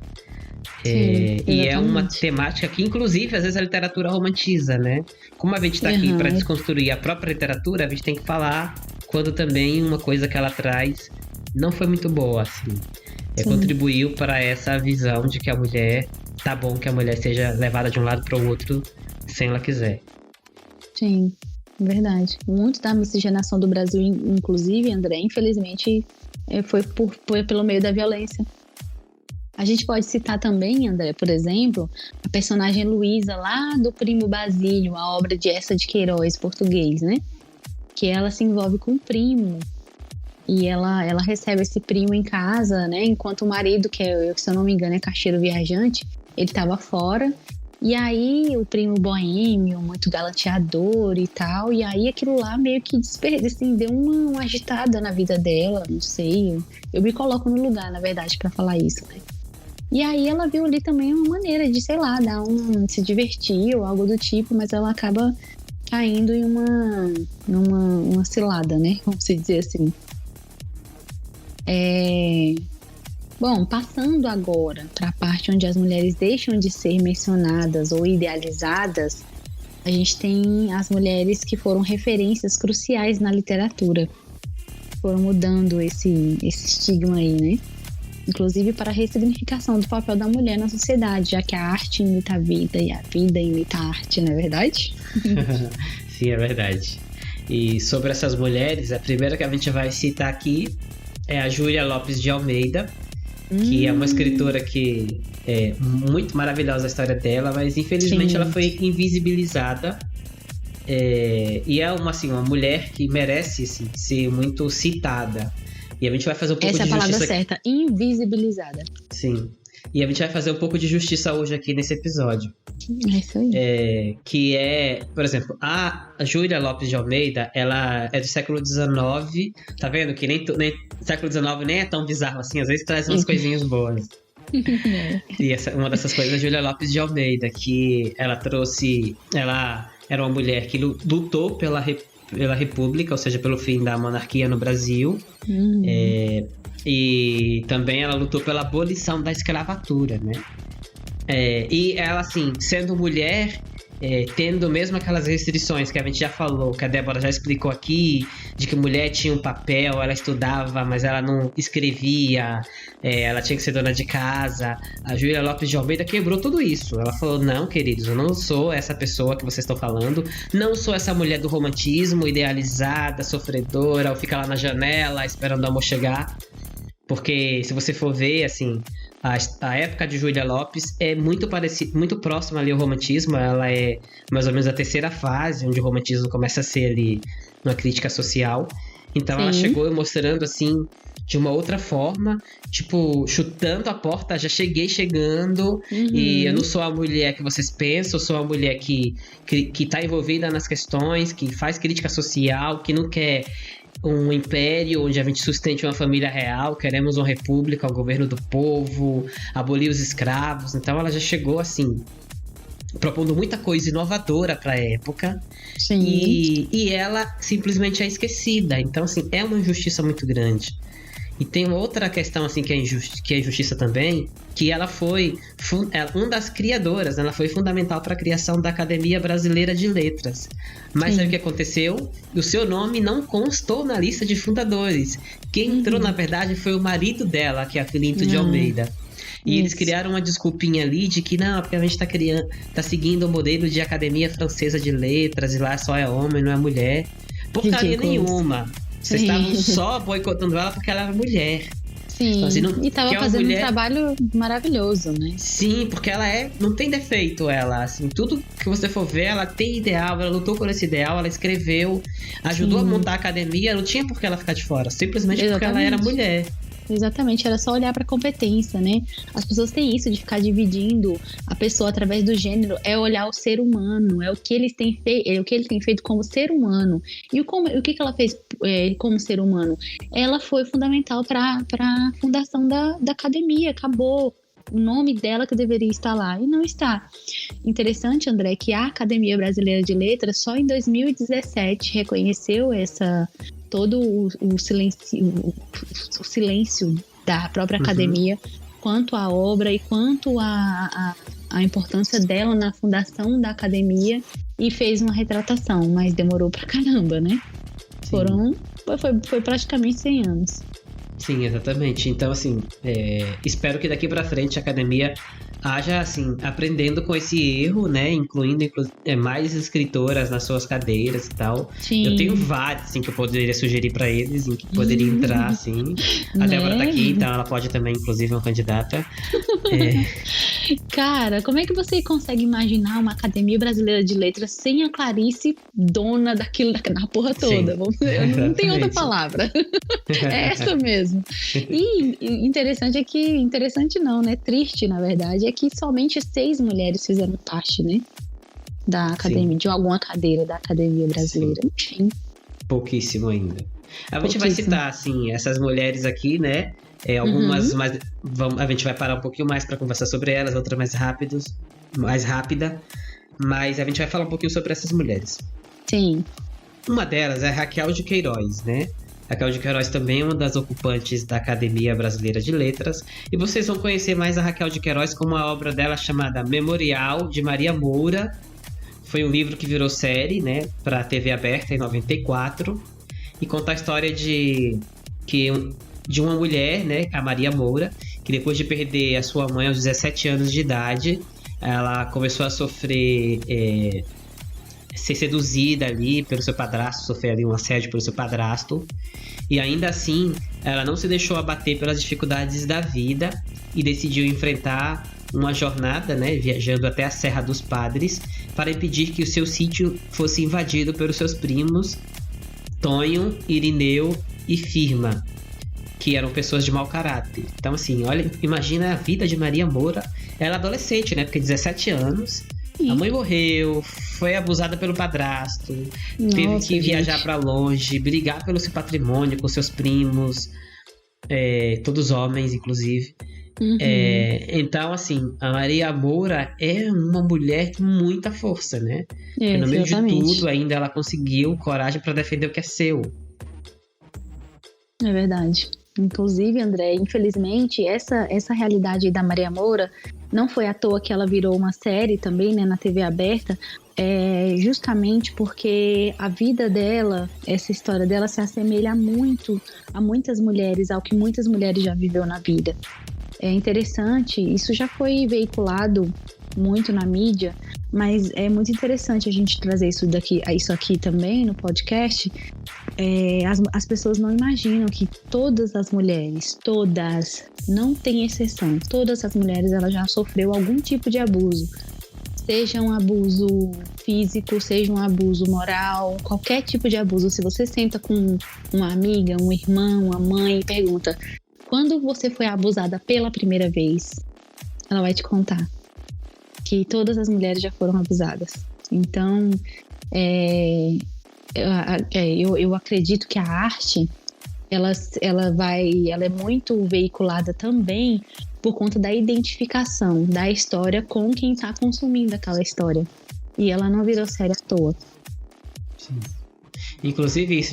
E é uma temática que, inclusive, às vezes a literatura romantiza, né? Como a gente está aqui para desconstruir a própria literatura, a gente tem que falar quando também uma coisa que ela traz não foi muito boa, assim. Contribuiu para essa visão de que a mulher, tá bom que a mulher seja levada de um lado para o outro sem ela quiser. Sim, verdade. Muito da miscigenação do Brasil, inclusive, André, infelizmente, foi pelo meio da violência. A gente pode citar também, André, por exemplo, a personagem Luísa lá do Primo Basílio, a obra de Eça de Queiroz, português, né? Que ela se envolve com o primo. E ela recebe esse primo em casa, né? Enquanto o marido, que se eu não me engano é caixeiro viajante, ele estava fora. E aí o primo boêmio, muito galanteador e tal. E aí aquilo lá meio que assim, deu uma agitada na vida dela, não sei. Eu me coloco no lugar, na verdade, para falar isso, né? E aí ela viu ali também uma maneira de, sei lá, se divertir ou algo do tipo, mas ela acaba caindo em uma cilada, né? Vamos dizer assim. Bom, passando agora para a parte onde as mulheres deixam de ser mencionadas ou idealizadas, a gente tem as mulheres que foram referências cruciais na literatura. Foram mudando esse estigma aí, né? Inclusive para a ressignificação do papel da mulher na sociedade, já que a arte imita a vida e a vida imita a arte, não é verdade? Sim, é verdade. E sobre essas mulheres, a primeira que a gente vai citar aqui é a Júlia Lopes de Almeida, que é uma escritora que é muito maravilhosa a história dela, mas infelizmente ela foi invisibilizada. E é uma mulher que merece assim, ser muito citada. E a gente vai fazer um pouco de justiça. Essa é a palavra certa, invisibilizada. Sim. E a gente vai fazer um pouco de justiça hoje aqui nesse episódio. É isso aí. Que é, por exemplo, a Júlia Lopes de Almeida, ela é do século XIX. Tá vendo? Que nem século XIX nem é tão bizarro assim. Às vezes traz umas coisinhas boas. E uma dessas coisas é a Júlia Lopes de Almeida, que ela era uma mulher que lutou pela República, ou seja, pelo fim da monarquia no Brasil. E também ela lutou pela abolição da escravatura, né? E ela, assim, sendo mulher, tendo mesmo aquelas restrições que a gente já falou, que a Débora já explicou aqui, de que mulher tinha um papel, ela estudava, mas ela não escrevia, ela tinha que ser dona de casa. A Júlia Lopes de Almeida quebrou tudo isso. Ela falou, não, queridos, eu não sou essa pessoa que vocês estão falando, não sou essa mulher do romantismo, idealizada, sofredora, ou fica lá na janela esperando o amor chegar. Porque se você for ver, assim, a época de Júlia Lopes é muito próxima ali ao romantismo. Ela é mais ou menos a terceira fase, onde o romantismo começa a ser ali uma crítica social. Então ela chegou mostrando, assim, de uma outra forma, tipo, chutando a porta, já cheguei chegando, e eu não sou a mulher que vocês pensam, eu sou a mulher que tá envolvida nas questões, que faz crítica social, que não quer um império onde a gente sustente uma família real, queremos uma república, um governo do povo, abolir os escravos. Então ela já chegou assim, propondo muita coisa inovadora para a época. Sim. E ela simplesmente é esquecida. Então assim, é uma injustiça muito grande. E tem uma outra questão assim que é injustiça também, que ela foi uma das criadoras, ela foi fundamental para a criação da Academia Brasileira de Letras. Mas sabe o que aconteceu? O seu nome não constou na lista de fundadores. Quem entrou, na verdade, foi o marido dela, que é Filinto de Almeida. E eles criaram uma desculpinha ali de que não, porque a gente tá seguindo o modelo de Academia Francesa de Letras, e lá só é homem, não é mulher. Porcaria nenhuma. Vocês estavam só boicotando ela porque ela era mulher. Sim, então, assim, e tava fazendo um trabalho maravilhoso, né? Sim, porque ela não tem defeito, ela, assim, tudo que você for ver, ela tem ideal, ela lutou por esse ideal, ela escreveu, ajudou a montar a academia, não tinha por que ela ficar de fora, simplesmente porque ela era mulher. Exatamente, era só olhar para a competência, né? As pessoas têm isso de ficar dividindo a pessoa através do gênero, é olhar o ser humano, é o que ele tem feito como ser humano. E o que ela fez como ser humano? Ela foi fundamental para a fundação da academia, acabou. O nome dela que deveria estar lá, e não está. Interessante, André, que a Academia Brasileira de Letras só em 2017 reconheceu todo o silêncio da própria academia quanto à obra e quanto à importância dela na fundação da academia, e fez uma retratação, mas demorou pra caramba, né? Foi praticamente 100 anos. Sim, exatamente. Então, assim, espero que daqui pra frente a academia haja, assim, aprendendo com esse erro, né? Incluindo mais escritoras nas suas cadeiras e tal. Sim. Eu tenho vários, assim, que eu poderia sugerir pra eles, em que poderia entrar, assim. A Débora tá aqui, então ela pode também, inclusive, uma candidata. Cara, como é que você consegue imaginar uma Academia Brasileira de Letras sem a Clarice dona daquilo, da porra toda? Eu não tenho outra palavra. É essa mesmo. E interessante não, né? Triste, na verdade, é que somente 6 mulheres fizeram parte, né? Da academia, de alguma cadeira da Academia Brasileira. Enfim. Pouquíssimo ainda. A gente vai citar, assim, essas mulheres aqui, né? Algumas mais. A gente vai parar um pouquinho mais para conversar sobre elas, outras mais rápida. Mas a gente vai falar um pouquinho sobre essas mulheres. Sim. Uma delas é Raquel de Queiroz, né? Raquel de Queiroz também é uma das ocupantes da Academia Brasileira de Letras. E vocês vão conhecer mais a Raquel de Queiroz com uma obra dela chamada Memorial de Maria Moura. Foi um livro que virou série, né, para a TV aberta em 94. E conta a história de uma mulher, né, a Maria Moura, que depois de perder a sua mãe aos 17 anos de idade, ela começou a sofrer, ser seduzida ali pelo seu padrasto, sofrer ali um assédio pelo seu padrasto. E ainda assim, ela não se deixou abater pelas dificuldades da vida e decidiu enfrentar uma jornada, né, viajando até a Serra dos Padres, para impedir que o seu sítio fosse invadido pelos seus primos Tonho, Irineu e Firma, que eram pessoas de mau caráter. Então, assim, olha, imagina a vida de Maria Moura. Ela é adolescente, né? Porque 17 anos, a mãe morreu, foi abusada pelo padrasto, teve que viajar para longe, brigar pelo seu patrimônio com seus primos, todos homens, inclusive. Então, assim, a Maria Moura é uma mulher com muita força, né? No meio de tudo, ainda ela conseguiu coragem para defender o que é seu. É verdade. Inclusive, André, infelizmente, essa realidade da Maria Moura não foi à toa que ela virou uma série também, né, na TV aberta, justamente porque a vida dela, essa história dela se assemelha muito a muitas mulheres, ao que muitas mulheres já viveu na vida. É interessante, isso já foi veiculado muito na mídia, mas é muito interessante a gente trazer isso aqui também no podcast. As pessoas não imaginam que todas as mulheres, todas, não tem exceção, todas as mulheres elas já sofreu algum tipo de abuso, seja um abuso físico, seja um abuso moral, qualquer tipo de abuso. Se você senta com uma amiga, um irmão, uma mãe e pergunta: quando você foi abusada pela primeira vez? Ela vai te contar que todas as mulheres já foram abusadas. Então, eu acredito que a arte, ela é muito veiculada também por conta da identificação da história com quem está consumindo aquela história. E ela não virou série à toa. Sim. Inclusive,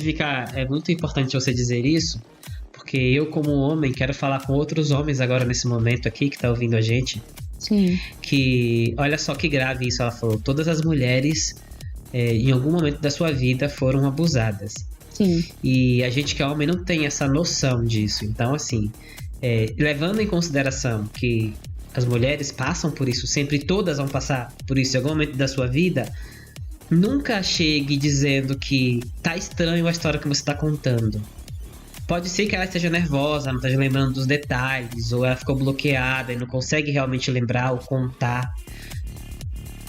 é muito importante você dizer isso, porque eu, como homem, quero falar com outros homens agora nesse momento aqui, que tá ouvindo a gente. Sim. Que, olha só que grave isso, ela falou. Todas as mulheres, em algum momento da sua vida, foram abusadas. Sim. E a gente que é homem não tem essa noção disso. Então, assim, levando em consideração que as mulheres passam por isso, sempre todas vão passar por isso em algum momento da sua vida, nunca chegue dizendo que tá estranho a história que você tá contando. Pode ser que ela esteja nervosa, não esteja lembrando dos detalhes, ou ela ficou bloqueada e não consegue realmente lembrar ou contar.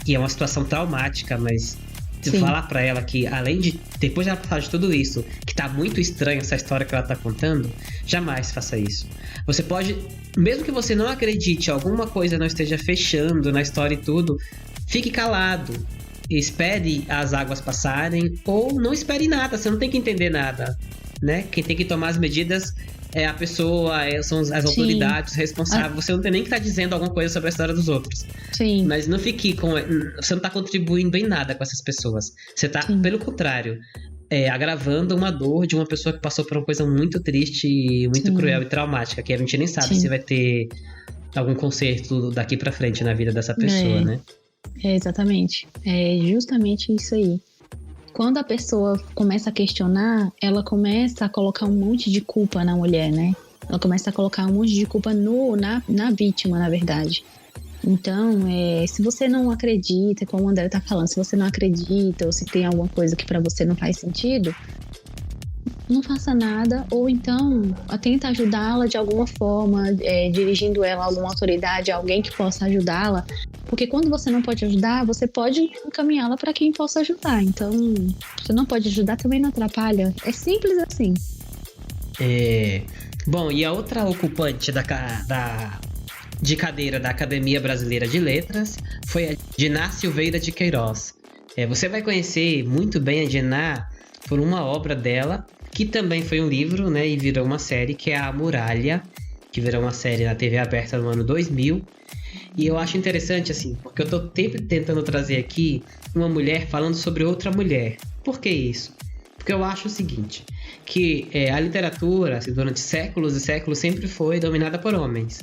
E é uma situação traumática, mas se falar pra ela que, além de, depois de ela passar de tudo isso, que tá muito estranha essa história que ela tá contando, jamais faça isso. Você pode, mesmo que você não acredite, alguma coisa não esteja fechando na história e tudo, fique calado. Espere as águas passarem, ou não espere nada, você não tem que entender nada. Né? Quem tem que tomar as medidas é a pessoa, são as autoridades responsáveis. Você não tem nem que estar dizendo alguma coisa sobre a história dos outros. Sim. Mas não fique você não está contribuindo em nada com essas pessoas. Você está, pelo contrário, agravando uma dor de uma pessoa que passou por uma coisa muito triste, muito cruel e traumática, que a gente nem sabe se vai ter algum conserto daqui pra frente na vida dessa pessoa, né? Exatamente. É justamente isso aí. Quando a pessoa começa a questionar, ela começa a colocar um monte de culpa na mulher, né? Ela começa a colocar um monte de culpa na vítima, na verdade. Então, se você não acredita, como o André tá falando, se você não acredita ou se tem alguma coisa que pra você não faz sentido, não faça nada, ou então tenta ajudá-la de alguma forma, dirigindo ela a alguma autoridade, alguém que possa ajudá-la, porque quando você não pode ajudar, você pode encaminhá-la para quem possa ajudar. Então, você não pode ajudar, também não atrapalha. É simples assim. Bom, e a outra ocupante de cadeira da Academia Brasileira de Letras foi a Diná Silveira de Queiroz. Você vai conhecer muito bem a Diná por uma obra dela, que também foi um livro, né, e virou uma série, que é A Muralha, que virou uma série na TV aberta no ano 2000. E eu acho interessante, assim, porque eu tô sempre tentando trazer aqui uma mulher falando sobre outra mulher. Por que isso? Porque Porque eu acho o seguinte, que a literatura, assim, durante séculos e séculos, sempre foi dominada por homens.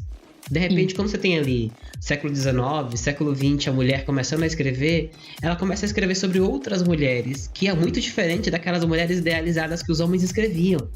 De repente, quando você tem ali século XIX, século XX, a mulher começando a escrever, ela começa a escrever sobre outras mulheres, que é muito diferente daquelas mulheres idealizadas que os homens escreviam.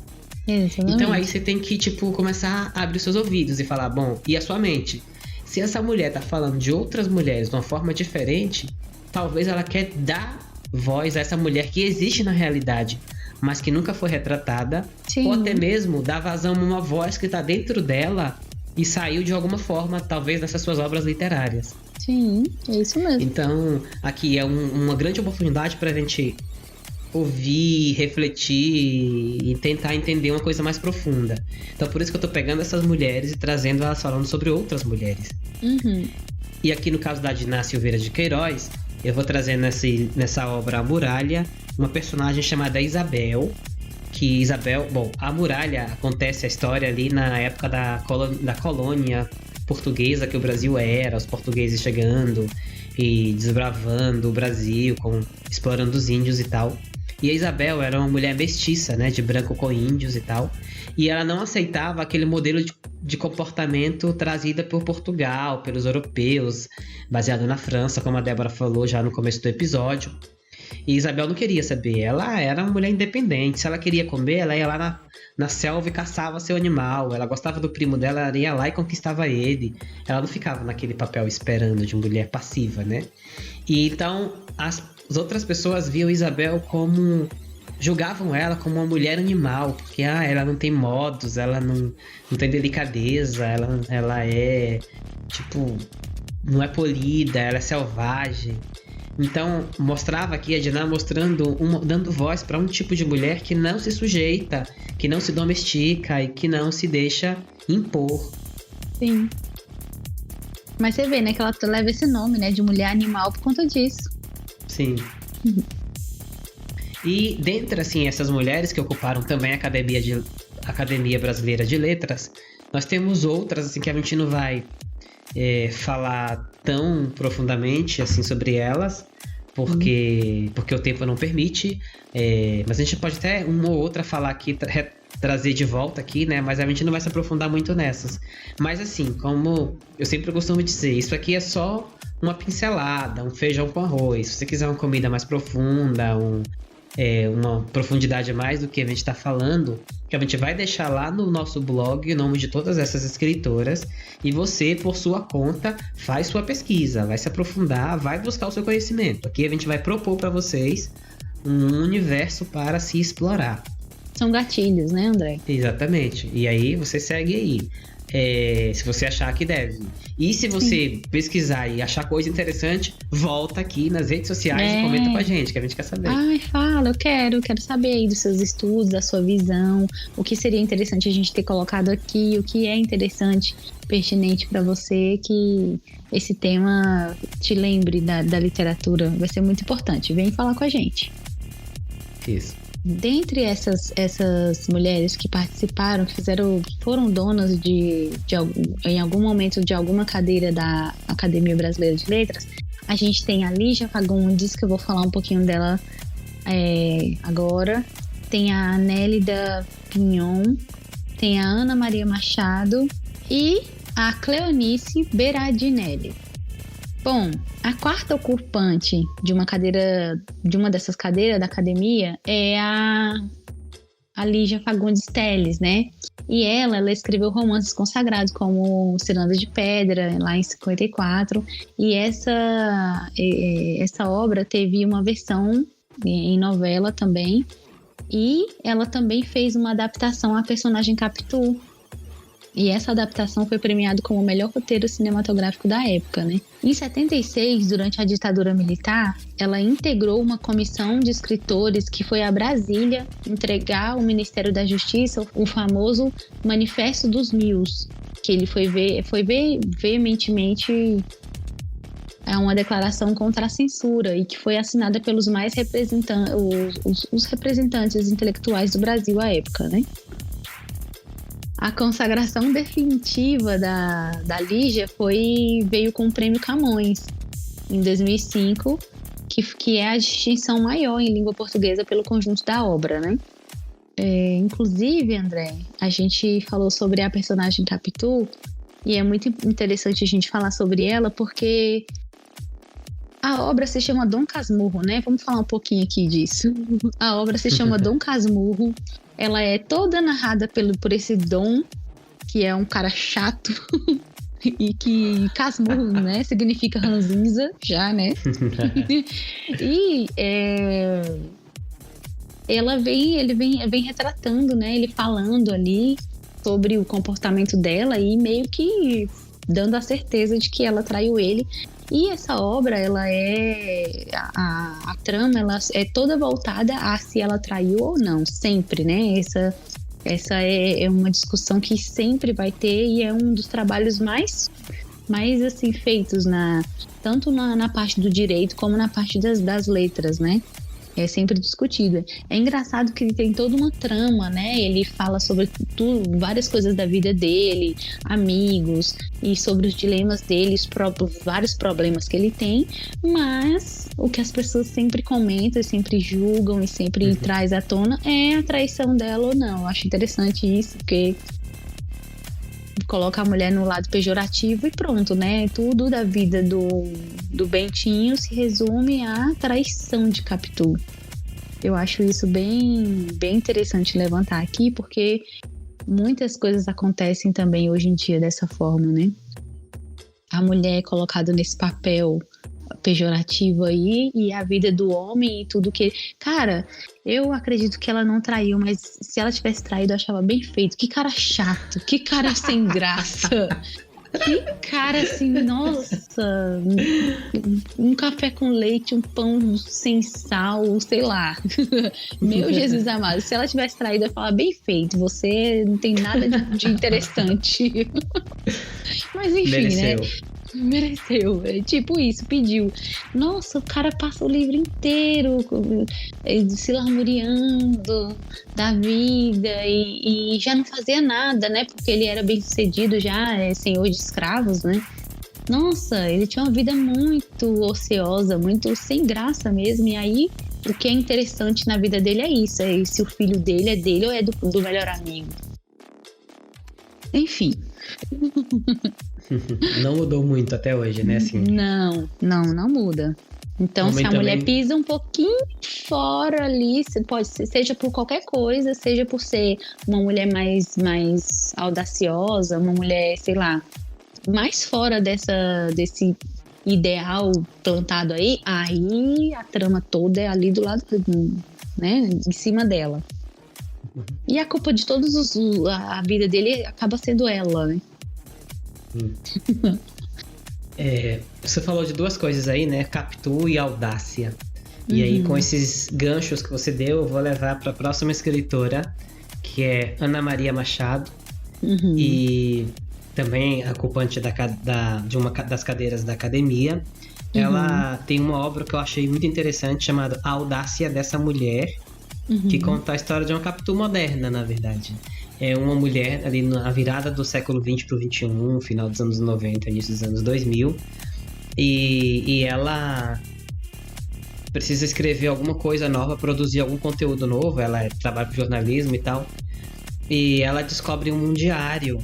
Exatamente. Então aí você tem que, tipo, começar a abrir os seus ouvidos e falar, bom, e a sua mente? Se essa mulher tá falando de outras mulheres de uma forma diferente, talvez ela quer dar voz a essa mulher que existe na realidade, mas que nunca foi retratada. Sim. Ou até mesmo dar vazão a uma voz que tá dentro dela e saiu de alguma forma, talvez, nessas suas obras literárias. Sim, é isso mesmo. Então, aqui é uma grande oportunidade pra gente ouvir, refletir e tentar entender uma coisa mais profunda. Então, por isso que eu tô pegando essas mulheres e trazendo elas falando sobre outras mulheres. Uhum. E aqui no caso da Diná Silveira de Queiroz, eu vou trazer nessa obra A Muralha uma personagem chamada Isabel. Que Isabel... Bom, A Muralha acontece a história ali na época da colônia portuguesa que o Brasil era, os portugueses chegando e desbravando o Brasil, explorando os índios e tal. E a Isabel era uma mulher mestiça, né, de branco com índios e tal. E ela não aceitava aquele modelo de comportamento trazido por Portugal, pelos europeus, baseado na França, como a Débora falou já no começo do episódio. E Isabel não queria saber, ela era uma mulher independente. Se ela queria comer, ela ia lá na selva e caçava seu animal. Ela gostava do primo dela, ela ia lá e conquistava ele. Ela não ficava naquele papel esperando de mulher passiva, né? E então as outras pessoas viam Isabel julgavam ela como uma mulher animal, porque ela não tem modos, ela não tem delicadeza, ela é, tipo, não é polida, ela é selvagem. Então, mostrava aqui a Diná dando voz para um tipo de mulher que não se sujeita, que não se domestica e que não se deixa impor. Sim. Mas você vê, né, que ela leva esse nome, né, de mulher animal por conta disso. Sim. E dentre, assim, essas mulheres que ocuparam também a Academia Brasileira de Letras, nós temos outras, assim, que a gente não vai falar tão profundamente, assim, sobre elas, porque o tempo não permite, mas a gente pode até uma ou outra falar aqui, trazer de volta aqui, né, mas a gente não vai se aprofundar muito nessas. Mas assim, como eu sempre costumo dizer, isso aqui é só uma pincelada, um feijão com arroz. Se você quiser uma comida mais profunda, uma profundidade a mais do que a gente está falando, que a gente vai deixar lá no nosso blog o nome de todas essas escritoras, e você, por sua conta, faz sua pesquisa, vai se aprofundar, vai buscar o seu conhecimento. Aqui a gente vai propor para vocês um universo para se explorar. São gatilhos, né, André? Exatamente. E aí você segue aí. Se você achar que deve. E se você pesquisar e achar coisa interessante, volta aqui nas redes sociais e comenta com a gente, que a gente quer saber. Ai, fala, eu quero saber aí dos seus estudos, da sua visão, o que seria interessante a gente ter colocado aqui, o que é interessante, pertinente para você, que esse tema te lembre da literatura, vai ser muito importante. Vem falar com a gente. Isso. Dentre essas mulheres que participaram, que foram donas em algum momento de alguma cadeira da Academia Brasileira de Letras, a gente tem a Lígia Fagundes, que eu vou falar um pouquinho dela agora. Tem a Nélida Pinhon, tem a Ana Maria Machado e a Cleonice Berardinelli. Bom, a quarta ocupante de uma dessas cadeiras da academia é a Lígia Fagundes Telles, né? E ela escreveu romances consagrados como Ciranda de Pedra, lá em 54. E essa obra teve uma versão em novela também. E ela também fez uma adaptação à personagem Capitu. E essa adaptação foi premiada como o melhor roteiro cinematográfico da época, né? Em 76, durante a ditadura militar, ela integrou uma comissão de escritores que foi a Brasília entregar ao Ministério da Justiça o famoso Manifesto dos Mils, que ele foi veementemente uma declaração contra a censura e que foi assinada pelos mais os representantes intelectuais do Brasil à época, né? A consagração definitiva da Lígia veio com o Prêmio Camões, em 2005, que é a distinção maior em língua portuguesa pelo conjunto da obra, né? Inclusive, André, a gente falou sobre a personagem Capitu e é muito interessante a gente falar sobre ela porque a obra se chama Dom Casmurro, né? Vamos falar um pouquinho aqui disso. A obra se chama Dom Casmurro. Ela é toda narrada por esse Dom, que é um cara chato e que Casmurro, né? Significa ranzinza, já, né? E ele vem retratando, né? Ele falando ali sobre o comportamento dela e meio que dando a certeza de que ela traiu ele. E essa obra, ela a trama, ela é toda voltada a se ela traiu ou não, sempre, né? Essa é uma discussão que sempre vai ter e é um dos trabalhos mais assim, feitos tanto na parte do direito como na parte das letras, né? É sempre discutido. É engraçado que ele tem toda uma trama, né? Ele fala sobre várias coisas da vida dele, amigos, e sobre os dilemas dele, vários problemas que ele tem, mas o que as pessoas sempre comentam, sempre julgam e sempre traz à tona é a traição dela ou não. Eu acho interessante isso, porque coloca a mulher no lado pejorativo e pronto, né? Tudo da vida do Bentinho se resume à traição de Capitu. Eu acho isso bem, bem interessante levantar aqui, porque muitas coisas acontecem também hoje em dia dessa forma, né? A mulher é colocada nesse papel pejorativo aí e a vida do homem e tudo que... Cara, eu acredito que ela não traiu, mas se ela tivesse traído, eu achava bem feito. Que cara chato, que cara sem graça. Que cara assim, nossa, um café com leite, um pão sem sal, sei lá. Meu Jesus amado, se ela tivesse traído, eu falava bem feito, você não tem nada de interessante. Mas enfim, Mereceu. Né? Mereceu, é tipo isso, pediu. Nossa, o cara passa o livro inteiro se lamuriando da vida e já não fazia nada, né? Porque ele era bem sucedido já, senhor de escravos, né? Nossa, ele tinha uma vida muito ociosa, muito sem graça mesmo. E aí, o que é interessante na vida dele é isso, é se o filho dele é dele ou é do melhor amigo. Enfim. Não mudou muito até hoje, né? Assim. Não muda. Então, se a mulher pisa um pouquinho fora ali, pode ser, seja por qualquer coisa, seja por ser uma mulher mais audaciosa, uma mulher, sei lá, mais fora desse ideal plantado aí a trama toda é ali do lado, né, em cima dela. E a culpa de todos a vida dele acaba sendo ela, né? Você falou de duas coisas aí, né? Capitu e audácia. E aí, com esses ganchos que você deu, eu vou levar para a próxima escritora, que é Ana Maria Machado. E também ocupante de uma das cadeiras da academia. Ela tem uma obra que eu achei muito interessante, chamada A Audácia dessa Mulher, que conta a história de uma Capitu moderna, na verdade. É uma mulher ali na virada do século XX para o XXI, final dos anos 90, início dos anos 2000. E ela precisa escrever alguma coisa nova, produzir algum conteúdo novo. Ela trabalha com jornalismo e tal. E ela descobre um diário.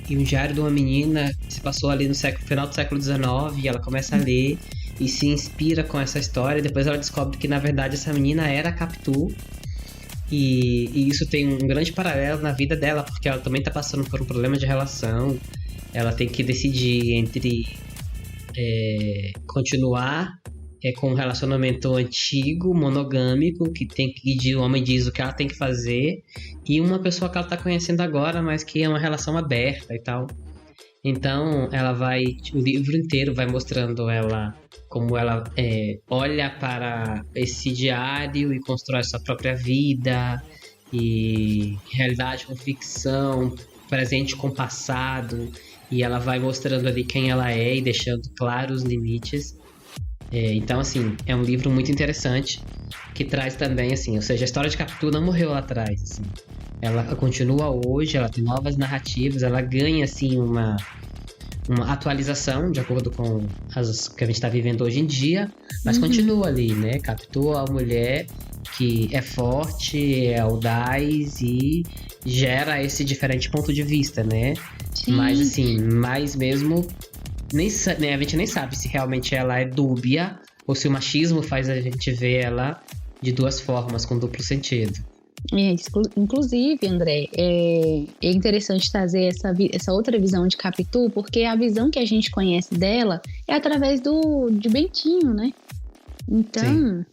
E um diário de uma menina que se passou ali no final do século XIX. E ela começa a ler e se inspira com essa história. E depois ela descobre que, na verdade, essa menina era a Capitu. E isso tem um grande paralelo na vida dela, porque ela também está passando por um problema de relação. Ela tem que decidir entre continuar com um relacionamento antigo, monogâmico, que o homem diz o que ela tem que fazer, e uma pessoa que ela está conhecendo agora, mas que é uma relação aberta e tal. Então o livro inteiro vai mostrando ela, como ela olha para esse diário e constrói sua própria vida, e realidade com ficção, presente com passado, e ela vai mostrando ali quem ela é e deixando claros os limites. Então, assim, é um livro muito interessante, que traz também, assim, ou seja, a história de Capitu não morreu lá atrás, assim. Ela continua hoje, ela tem novas narrativas, ela ganha, assim, uma atualização de acordo com as que a gente está vivendo hoje em dia, mas continua ali, né? Captou a mulher que é forte, é audaz e gera esse diferente ponto de vista, né? Sim. Mas assim, mais mesmo, a gente nem sabe se realmente ela é dúbia ou se o machismo faz a gente ver ela de duas formas, com duplo sentido. Inclusive, André, é interessante trazer essa outra visão de Capitu, porque a visão que a gente conhece dela é através de Bentinho, né? Então,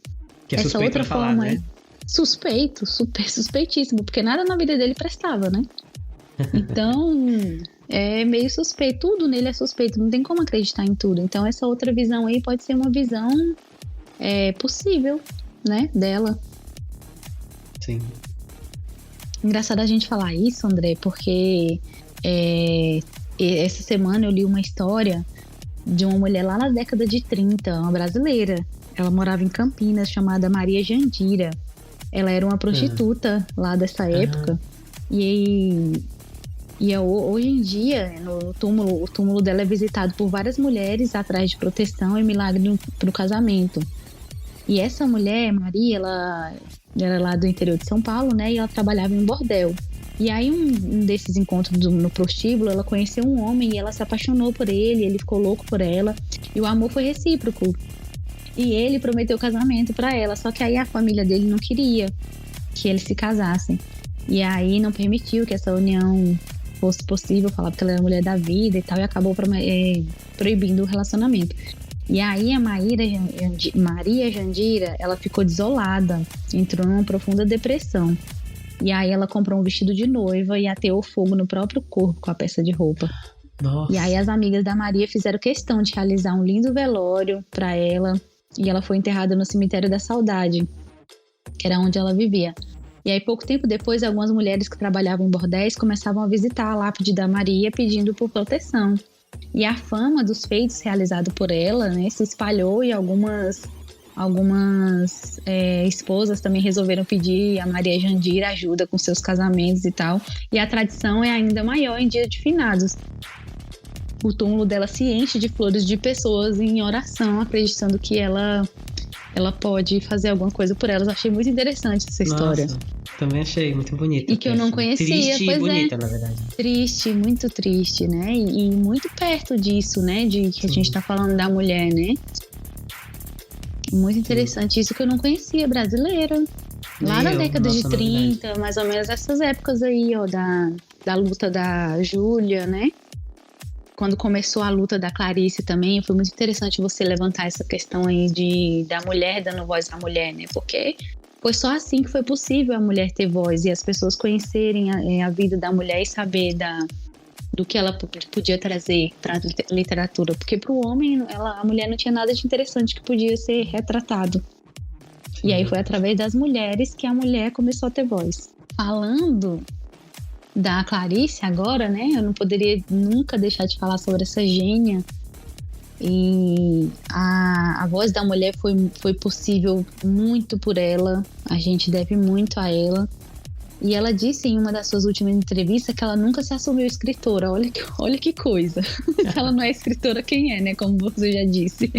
que é essa outra falar, forma né? aí, suspeito, super suspeitíssimo, porque nada na vida dele prestava, né? Então, é meio suspeito, tudo nele é suspeito, não tem como acreditar em tudo. Então, essa outra visão aí pode ser uma visão possível, né, dela. Sim. Engraçado a gente falar isso, André, porque essa semana eu li uma história de uma mulher lá na década de 30, uma brasileira. Ela morava em Campinas, chamada Maria Jandira. Ela era uma prostituta lá dessa época. E hoje em dia, o túmulo dela é visitado por várias mulheres atrás de proteção e milagre para o casamento. E essa mulher, Maria, ela era lá do interior de São Paulo, né? E ela trabalhava em um bordel. E aí, um desses encontros no prostíbulo, ela conheceu um homem e ela se apaixonou por ele, ele ficou louco por ela. E o amor foi recíproco. E ele prometeu casamento para ela, só que aí a família dele não queria que eles se casassem. E aí não permitiu que essa união fosse possível, falava que ela era a mulher da vida e tal, e acabou proibindo o relacionamento. E aí a Maria Jandira, ela ficou desolada, entrou numa profunda depressão. E aí ela comprou um vestido de noiva e ateou fogo no próprio corpo com a peça de roupa. Nossa. E aí as amigas da Maria fizeram questão de realizar um lindo velório para ela, e ela foi enterrada no cemitério da Saudade, que era onde ela vivia. E aí pouco tempo depois, algumas mulheres que trabalhavam em bordéis começavam a visitar a lápide da Maria pedindo por proteção. E a fama dos feitos realizados por ela, né, se espalhou, e algumas esposas também resolveram pedir a Maria Jandira ajuda com seus casamentos e tal. E a tradição é ainda maior em dia de finados. O túmulo dela se enche de flores de pessoas em oração, acreditando que ela pode fazer alguma coisa por elas. Eu achei muito interessante essa história. Nossa, também achei muito bonita. E que eu não conhecia. Triste pois e bonita, na verdade. Triste, muito triste, né? E muito perto disso, né? De que a gente tá falando da mulher, né? Muito interessante. Isso que eu não conhecia, brasileira. Lá na década de 30, mais ou menos essas épocas aí, ó, da luta da Júlia, né? Quando começou a luta da Clarice também, foi muito interessante você levantar essa questão aí da mulher dando voz à mulher, né? Porque foi só assim que foi possível a mulher ter voz e as pessoas conhecerem a vida da mulher e saber do que ela podia trazer para a literatura. Porque para o homem, a mulher não tinha nada de interessante que podia ser retratado. Sim. E aí foi através das mulheres que a mulher começou a ter voz. Falando da Clarice agora, né? Eu não poderia nunca deixar de falar sobre essa gênia. E a voz da mulher foi possível muito por ela. A gente deve muito a ela. E ela disse em uma das suas últimas entrevistas que ela nunca se assumiu escritora. Olha que coisa. Se ela não é escritora, quem é, né? Como você já disse.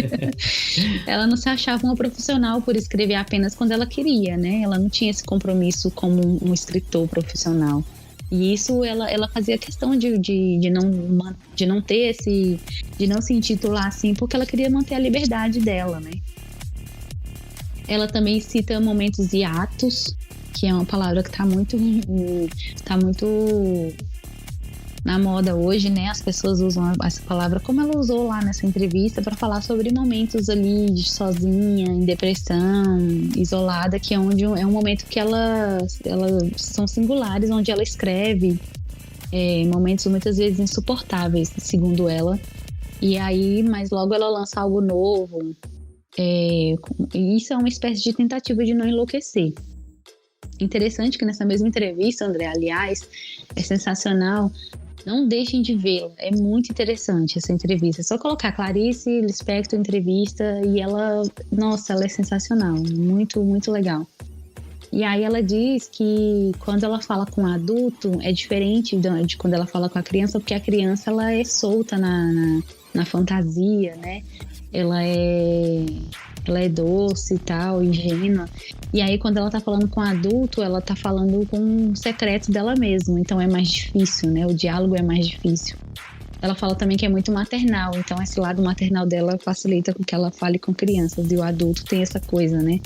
Ela não se achava uma profissional por escrever apenas quando ela queria, né? Ela não tinha esse compromisso como um escritor profissional. E isso ela fazia questão de não ter de não se intitular assim, porque ela queria manter a liberdade dela, né? Ela também cita momentos hiatos, que é uma palavra que tá muito na moda hoje, né? As pessoas usam essa palavra como ela usou lá nessa entrevista para falar sobre momentos ali de sozinha, em depressão, isolada, que é um momento que elas são singulares, onde ela escreve momentos muitas vezes insuportáveis, segundo ela. E aí, mas logo ela lança algo novo. E isso é uma espécie de tentativa de não enlouquecer. Interessante que nessa mesma entrevista, André, aliás, é sensacional. Não deixem de vê-la, é muito interessante essa entrevista. É só colocar Clarice Lispector entrevista e ela é sensacional, muito, muito legal. E aí ela diz que quando ela fala com o adulto é diferente de quando ela fala com a criança, porque a criança ela é solta na fantasia, né? Ela é doce e tal, ingênua. E aí quando ela tá falando com o adulto, ela tá falando com um secreto dela mesma. Então é mais difícil, né? O diálogo é mais difícil. Ela fala também que é muito maternal, então esse lado maternal dela facilita com que ela fale com crianças. E o adulto tem essa coisa, né?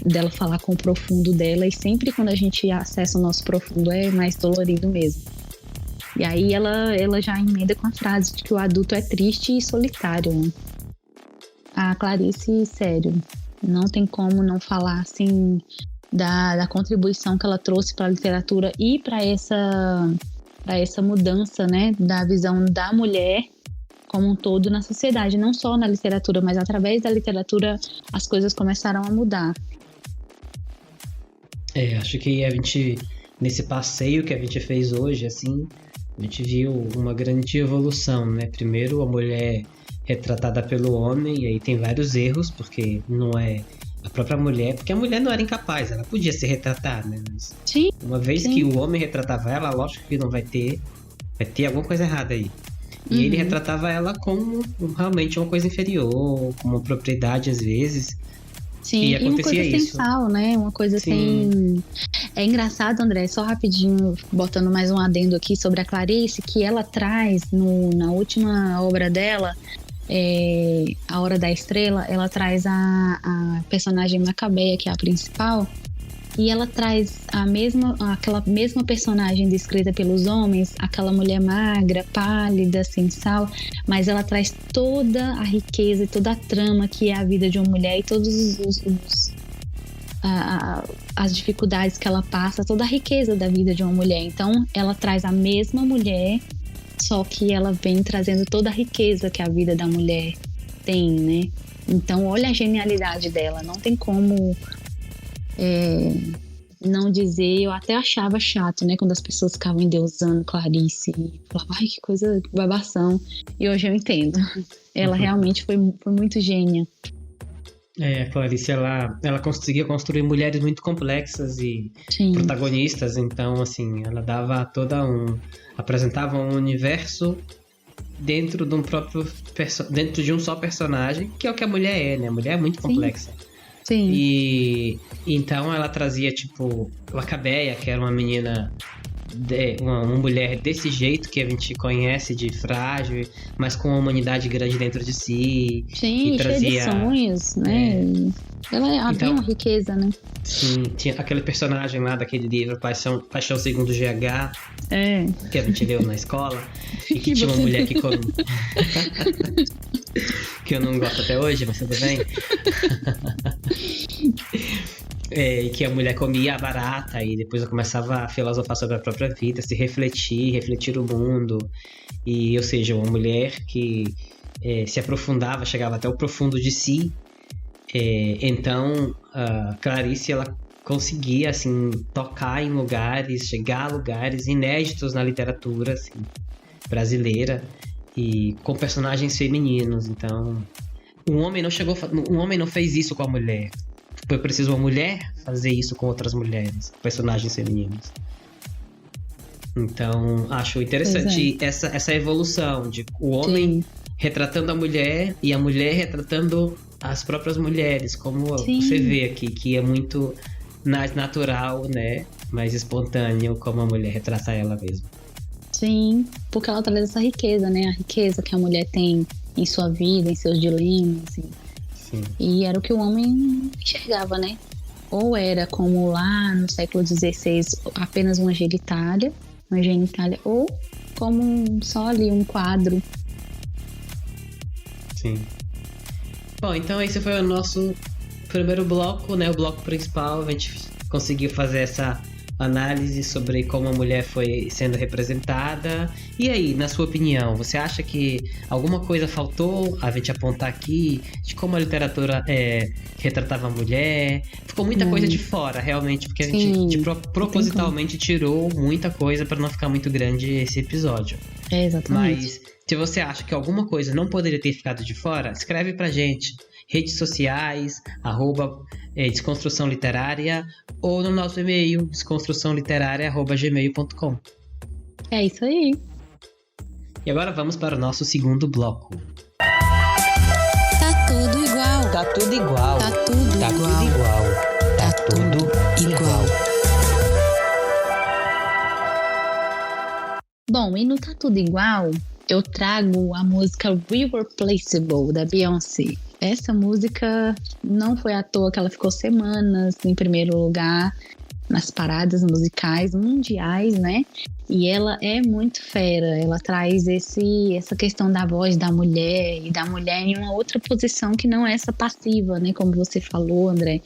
Dela falar com o profundo dela. E sempre quando a gente acessa o nosso profundo é mais dolorido mesmo. E aí ela já emenda com a frase de que o adulto é triste e solitário, né? A Clarice, sério, não tem como não falar assim da contribuição que ela trouxe para a literatura e para essa mudança, né, da visão da mulher como um todo na sociedade, não só na literatura, mas através da literatura as coisas começaram a mudar. Acho que nesse passeio que a gente fez hoje, assim, a gente viu uma grande evolução, né? Primeiro a mulher retratada pelo homem, e aí tem vários erros, porque não é a própria mulher, porque a mulher não era incapaz, ela podia se retratar, né? Mas sim, uma vez que o homem retratava ela, lógico que não vai ter alguma coisa errada aí. E ele retratava ela como realmente uma coisa inferior, como uma propriedade às vezes. Sim, e uma coisa sem sal, né? Uma coisa sem... É engraçado, André, só rapidinho, botando mais um adendo aqui sobre a Clarice, que ela traz na última obra dela, A Hora da Estrela, ela traz a personagem Macabeia, que é a principal, e ela traz aquela mesma personagem descrita pelos homens, aquela mulher magra, pálida, sem sal, mas ela traz toda a riqueza e toda a trama que é a vida de uma mulher e todos as dificuldades que ela passa, toda a riqueza da vida de uma mulher. Então ela traz a mesma mulher, só que ela vem trazendo toda a riqueza que a vida da mulher tem, né? Então olha a genialidade dela, não tem como não dizer. Eu até achava chato, né, quando as pessoas ficavam endeusando Clarice, falavam, ai, que coisa, que babação. E hoje eu entendo, ela realmente foi muito gênia. A Clarice, ela conseguia construir mulheres muito complexas e protagonistas, então, assim, ela dava apresentava um universo dentro de dentro de um só personagem, que é o que a mulher é, né? A mulher é muito complexa. Sim. E então ela trazia, tipo, Macabeia, que era uma menina, uma mulher desse jeito que a gente conhece, de frágil, mas com uma humanidade grande dentro de si. Sim, e trazia cheia de sonhos, né? Ela havia uma riqueza, né? Sim, tinha aquele personagem lá daquele livro Paixão Segundo GH, que a gente leu na escola, e que tinha uma mulher que que eu não gosto até hoje, mas tudo bem. E que a mulher comia a barata e depois eu começava a filosofar sobre a própria vida, refletir o mundo. E, ou seja, uma mulher que se aprofundava, chegava até o profundo de si. Então, a Clarice, ela conseguia, assim, tocar em lugares, chegar a lugares inéditos na literatura, assim, brasileira, e com personagens femininos. Então, um homem não fez isso com a mulher. Foi preciso uma mulher fazer isso com outras mulheres, personagens femininos. Então, acho interessante essa evolução de o homem retratando a mulher e a mulher retratando as próprias mulheres, como você vê aqui, que é muito mais natural, né? Mais espontâneo, como a mulher retrata ela mesma. Sim, porque ela traz essa riqueza, né? A riqueza que a mulher tem em sua vida, em seus dilemas. Sim. E era o que o homem enxergava, né? Ou era como lá no século XVI, apenas uma genitália, ou como só ali um quadro. Sim. Bom, então esse foi o nosso primeiro bloco, né? O bloco principal. A gente conseguiu fazer essa análise sobre como a mulher foi sendo representada. E aí, na sua opinião, você acha que alguma coisa faltou a gente apontar aqui de como a literatura retratava a mulher? Ficou muita coisa de fora, realmente, porque a gente propositalmente tirou muita coisa para não ficar muito grande esse episódio. Exatamente. Mas se você acha que alguma coisa não poderia ter ficado de fora, escreve pra gente. redes sociais, @desconstrução literária, ou no nosso e-mail, desconstruçãoliterária@gmail.com. É isso aí. E agora vamos para o nosso segundo bloco. Tá tudo igual. Tá tudo igual. Tá tudo Tá igual. tudo igual. Tá tudo igual. Bom, e no Tá Tudo Igual, eu trago a música Irreplaceable, da Beyoncé. Essa música não foi à toa que ela ficou semanas em primeiro lugar nas paradas musicais mundiais, né? E ela é muito fera, ela traz essa questão da voz da mulher e da mulher em uma outra posição que não é essa passiva, né? Como você falou, André.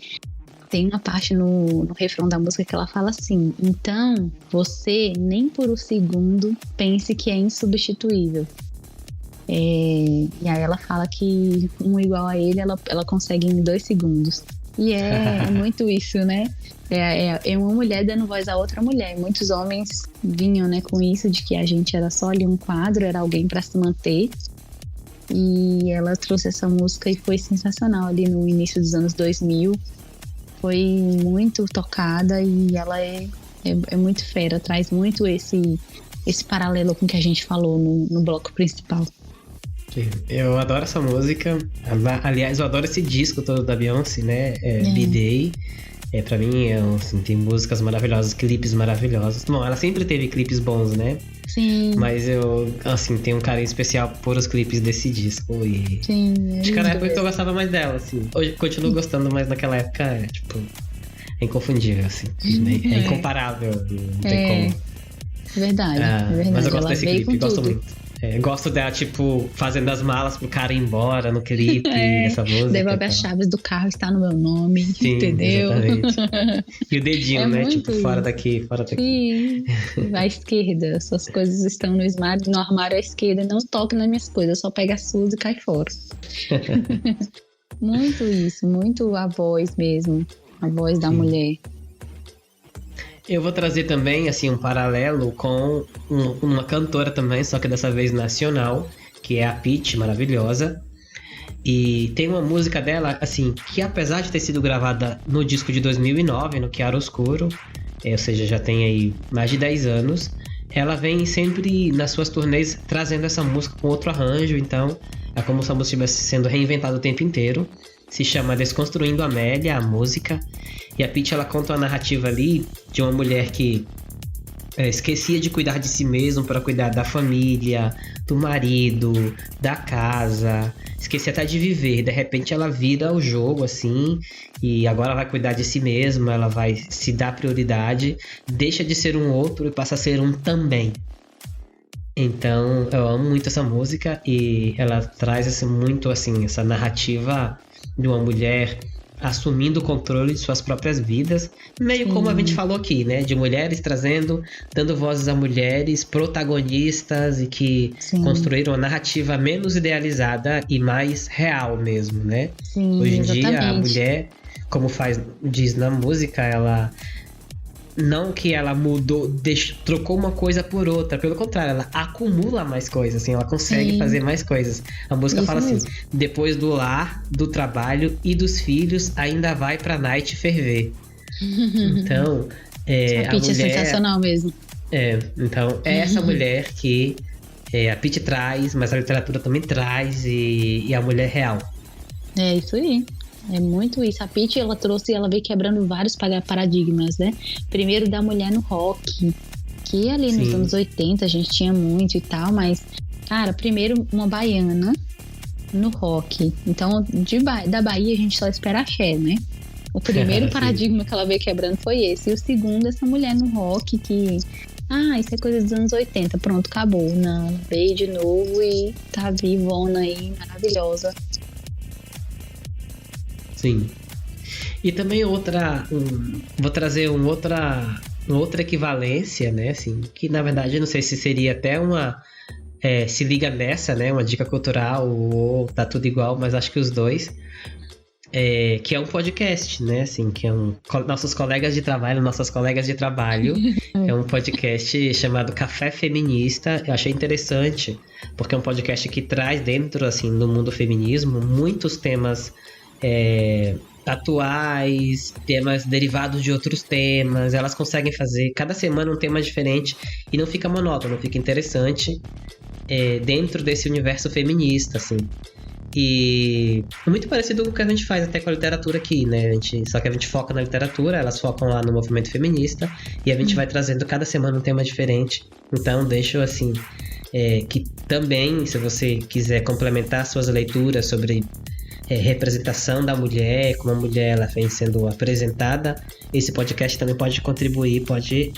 Tem uma parte no refrão da música que ela fala assim: então você nem por um segundo pense que é insubstituível. E aí ela fala que um igual a ele ela consegue em 2 segundos. E é muito isso, né? É uma mulher dando voz a outra mulher. Muitos homens vinham, né, com isso de que a gente era só ali um quadro, era alguém para se manter. E ela trouxe essa música e foi sensacional ali no início dos anos 2000. Foi muito tocada e ela é muito fera, traz muito esse paralelo com o que a gente falou no bloco principal. Eu adoro essa música. Aliás, eu adoro esse disco todo da Beyoncé, né? B-Day. Pra mim, assim, tem músicas maravilhosas, clipes maravilhosos. Bom, ela sempre teve clipes bons, né? Sim. Mas eu, assim, tenho um carinho especial por os clipes desse disco. E sim. Acho que era a época que eu gostava mais dela, assim. Hoje continuo gostando, mas naquela época, tipo, é inconfundível, assim. É incomparável. Não tem como. Verdade, verdade. Mas eu gosto ela desse veio clipe, com gosto tudo. muito. Gosto dela, tipo, fazendo as malas pro cara ir embora no clipe, nessa música. Devolve as chaves do carro, está no meu nome, sim, entendeu? Exatamente. E o dedinho, né? muito Tipo, fora daqui. Sim, à esquerda. Suas coisas estão no armário à esquerda. Não toque nas minhas coisas, só pega as suas e cai fora. Muito isso, muito a voz mesmo. A voz da mulher. Eu vou trazer também, assim, um paralelo com uma cantora também, só que dessa vez nacional, que é a Pitty, maravilhosa. E tem uma música dela, assim, que apesar de ter sido gravada no disco de 2009, no Chiaroscuro, ou seja, já tem aí mais de 10 anos, ela vem sempre nas suas turnês trazendo essa música com outro arranjo, então é como se a música estivesse sendo reinventada o tempo inteiro. Se chama Desconstruindo Amélia, a música. E a Pitty, ela conta uma narrativa ali de uma mulher que esquecia de cuidar de si mesma para cuidar da família, do marido, da casa, esquecia até de viver. De repente ela vira o jogo, assim, e agora vai cuidar de si mesma, ela vai se dar prioridade, deixa de ser um outro e passa a ser um também. Então eu amo muito essa música e ela traz muito assim, essa narrativa de uma mulher assumindo o controle de suas próprias vidas, meio como a gente falou aqui, né? De mulheres dando vozes a mulheres protagonistas e que construíram uma narrativa menos idealizada e mais real mesmo, né? Sim, hoje em exatamente. dia a mulher, como diz na música, ela não que ela mudou, trocou uma coisa por outra, pelo contrário, ela acumula mais coisas, assim, ela consegue fazer mais coisas. A música fala assim: depois do lar, do trabalho e dos filhos, ainda vai pra night ferver. Então, a Pitty mulher, é sensacional mesmo. Então, é essa mulher que a Pitty traz, mas a literatura também traz, e a mulher real. É isso aí. É muito isso. A Pitty, ela veio quebrando vários paradigmas, né? Primeiro da mulher no rock, que ali nos anos 80 a gente tinha muito e tal, mas, cara, primeiro uma baiana no rock. Então, da Bahia a gente só espera axé, né? O primeiro paradigma que ela veio quebrando foi esse. E o segundo, essa mulher no rock que... isso é coisa dos anos 80. Pronto, acabou. Não, veio de novo e tá vivona aí, maravilhosa. Sim. E também vou trazer uma outra equivalência, né, assim, que na verdade eu não sei se seria até se liga nessa, né, uma dica cultural ou tá tudo igual, mas acho que os dois. que é um podcast, né? Assim, que é nossos colegas de trabalho, nossas colegas de trabalho. É um podcast chamado Café Feminista. Eu achei interessante, porque é um podcast que traz dentro, assim, do mundo feminismo, muitos temas atuais, temas derivados de outros temas. Elas conseguem fazer cada semana um tema diferente e não fica monótono, fica interessante dentro desse universo feminista, assim. E é muito parecido com o que a gente faz até com a literatura aqui, né? Só que a gente foca na literatura, elas focam lá no movimento feminista, e a gente vai trazendo cada semana um tema diferente. Então, deixo assim, que também, se você quiser complementar suas leituras sobre representação da mulher, como a mulher ela vem sendo apresentada, esse podcast também pode contribuir, pode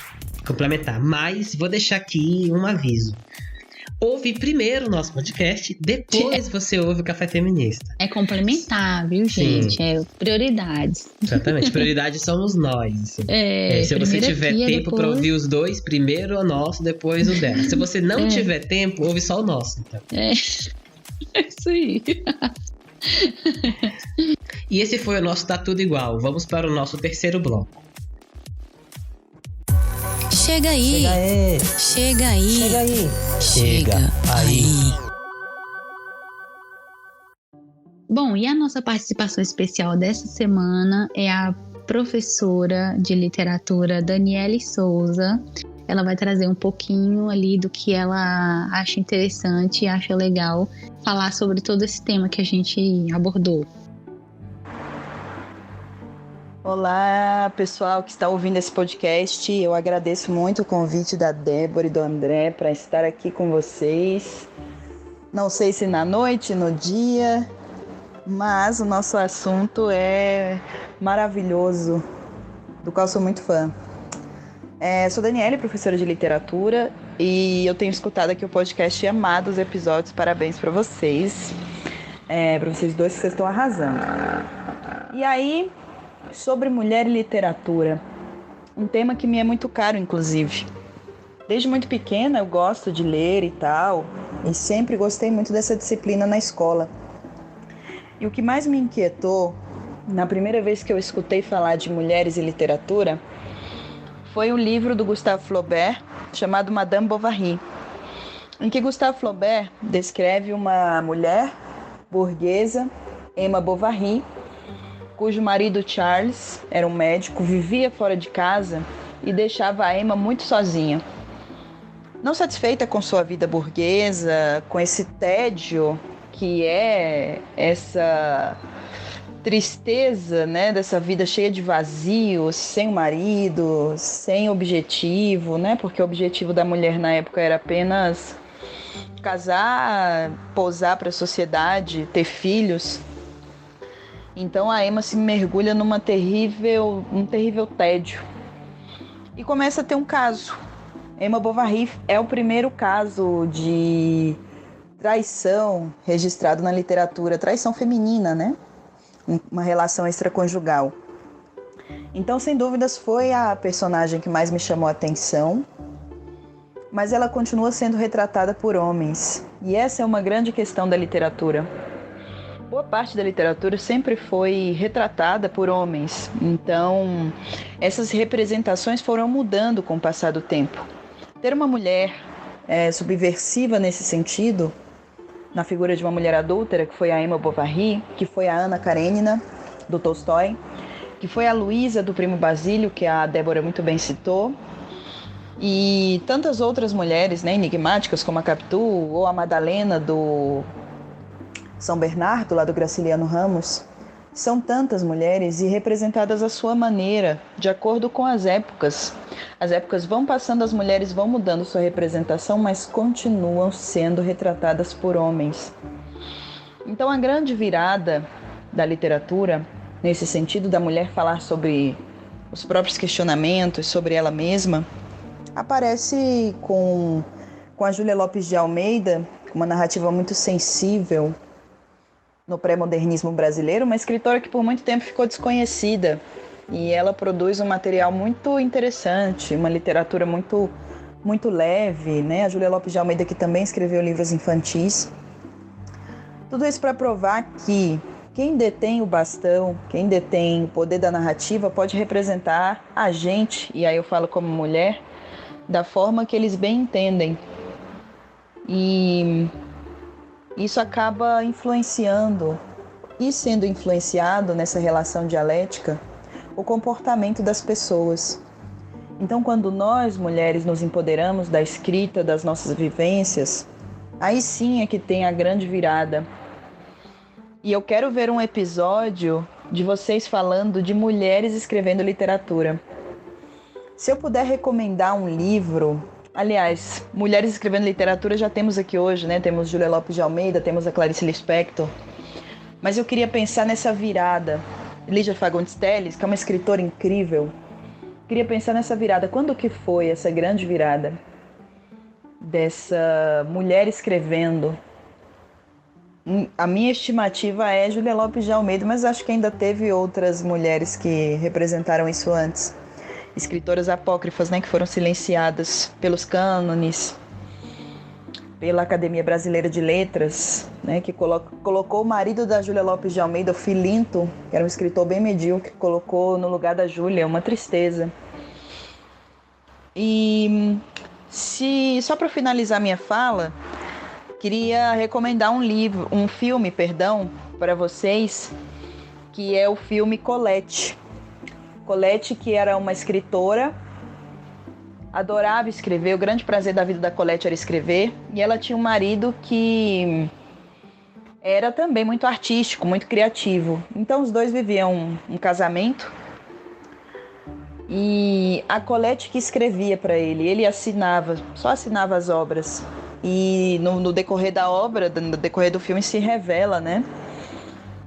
complementar. Mas vou deixar aqui um aviso. Ouve primeiro o nosso podcast, depois você ouve o Café Feminista. É complementar, viu, gente? Sim. Prioridades. Exatamente, prioridade somos nós. Assim. Se você tiver tempo para ouvir os dois, primeiro o nosso, depois o dela. Se você não tiver tempo, ouve só o nosso. Então. É isso aí. E esse foi o nosso Tá Tudo Igual. Vamos para o nosso terceiro bloco. Chega aí. Chega aí. Chega aí. Chega aí. Bom, e a nossa participação especial dessa semana é a professora de literatura Daniele Souza. Ela vai trazer um pouquinho ali do que ela acha interessante e acha legal falar sobre todo esse tema que a gente abordou. Olá, pessoal que está ouvindo esse podcast. Eu agradeço muito o convite da Débora e do André para estar aqui com vocês. Não sei se na noite, no dia, mas o nosso assunto é maravilhoso, do qual sou muito fã. Sou Daniele, professora de literatura, e eu tenho escutado aqui o podcast e amado os episódios. Parabéns para vocês. Para vocês dois, que vocês estão arrasando. E aí, sobre mulher e literatura, um tema que me é muito caro, inclusive. Desde muito pequena eu gosto de ler e tal, e sempre gostei muito dessa disciplina na escola. E o que mais me inquietou, na primeira vez que eu escutei falar de mulheres e literatura, foi um livro do Gustave Flaubert, chamado Madame Bovary, em que Gustave Flaubert descreve uma mulher burguesa, Emma Bovary, cujo marido Charles era um médico, vivia fora de casa e deixava a Emma muito sozinha. Não satisfeita com sua vida burguesa, com esse tédio que é essa tristeza, né, dessa vida cheia de vazios, sem o marido, sem objetivo, né, porque o objetivo da mulher na época era apenas casar, posar para a sociedade, ter filhos. Então a Emma se mergulha num terrível tédio e começa a ter um caso. Emma Bovary é o primeiro caso de traição registrado na literatura, traição feminina, né? Uma relação extraconjugal. Então, sem dúvidas, foi a personagem que mais me chamou a atenção, mas ela continua sendo retratada por homens. E essa é uma grande questão da literatura. Boa parte da literatura sempre foi retratada por homens. Então, essas representações foram mudando com o passar do tempo. Ter uma mulher subversiva nesse sentido, na figura de uma mulher adúltera, que foi a Emma Bovary, que foi a Ana Karenina, do Tolstói, que foi a Luísa, do Primo Basílio, que a Débora muito bem citou, e tantas outras mulheres, né, enigmáticas, como a Capitu, ou a Madalena, do São Bernardo, lá do Graciliano Ramos. São tantas mulheres e representadas à sua maneira, de acordo com as épocas. As épocas vão passando, as mulheres vão mudando sua representação, mas continuam sendo retratadas por homens. Então a grande virada da literatura, nesse sentido da mulher falar sobre os próprios questionamentos, sobre ela mesma, aparece com a Júlia Lopes de Almeida, uma narrativa muito sensível, no pré-modernismo brasileiro, uma escritora que por muito tempo ficou desconhecida, e ela produz um material muito interessante, uma literatura muito, muito leve, né? A Júlia Lopes de Almeida, que também escreveu livros infantis. Tudo isso para provar que quem detém o bastão, quem detém o poder da narrativa pode representar a gente, e aí eu falo como mulher, da forma que eles bem entendem. E isso acaba influenciando e sendo influenciado nessa relação dialética o comportamento das pessoas. Então, quando nós, mulheres, nos empoderamos da escrita, das nossas vivências, aí sim é que tem a grande virada. E eu quero ver um episódio de vocês falando de mulheres escrevendo literatura. Se eu puder recomendar um livro, aliás, mulheres escrevendo literatura já temos aqui hoje, né? Temos Júlia Lopes de Almeida, temos a Clarice Lispector. Mas eu queria pensar nessa virada. Lígia Fagundes Telles, que é uma escritora incrível, queria pensar nessa virada. Quando que foi essa grande virada dessa mulher escrevendo? A minha estimativa é Júlia Lopes de Almeida, mas acho que ainda teve outras mulheres que representaram isso antes. Escritoras apócrifas, né, que foram silenciadas pelos cânones, pela Academia Brasileira de Letras, né, que colocou o marido da Júlia Lopes de Almeida, o Filinto, que era um escritor bem medíocre, colocou no lugar da Júlia, uma tristeza. E só para finalizar minha fala, queria recomendar um filme, para vocês, que é o filme Colette. Colette, que era uma escritora, adorava escrever, o grande prazer da vida da Colette era escrever, e ela tinha um marido que era também muito artístico, muito criativo. Então os dois viviam um casamento, e a Colette que escrevia para ele só assinava as obras. E no decorrer da obra, no decorrer do filme, se revela, né,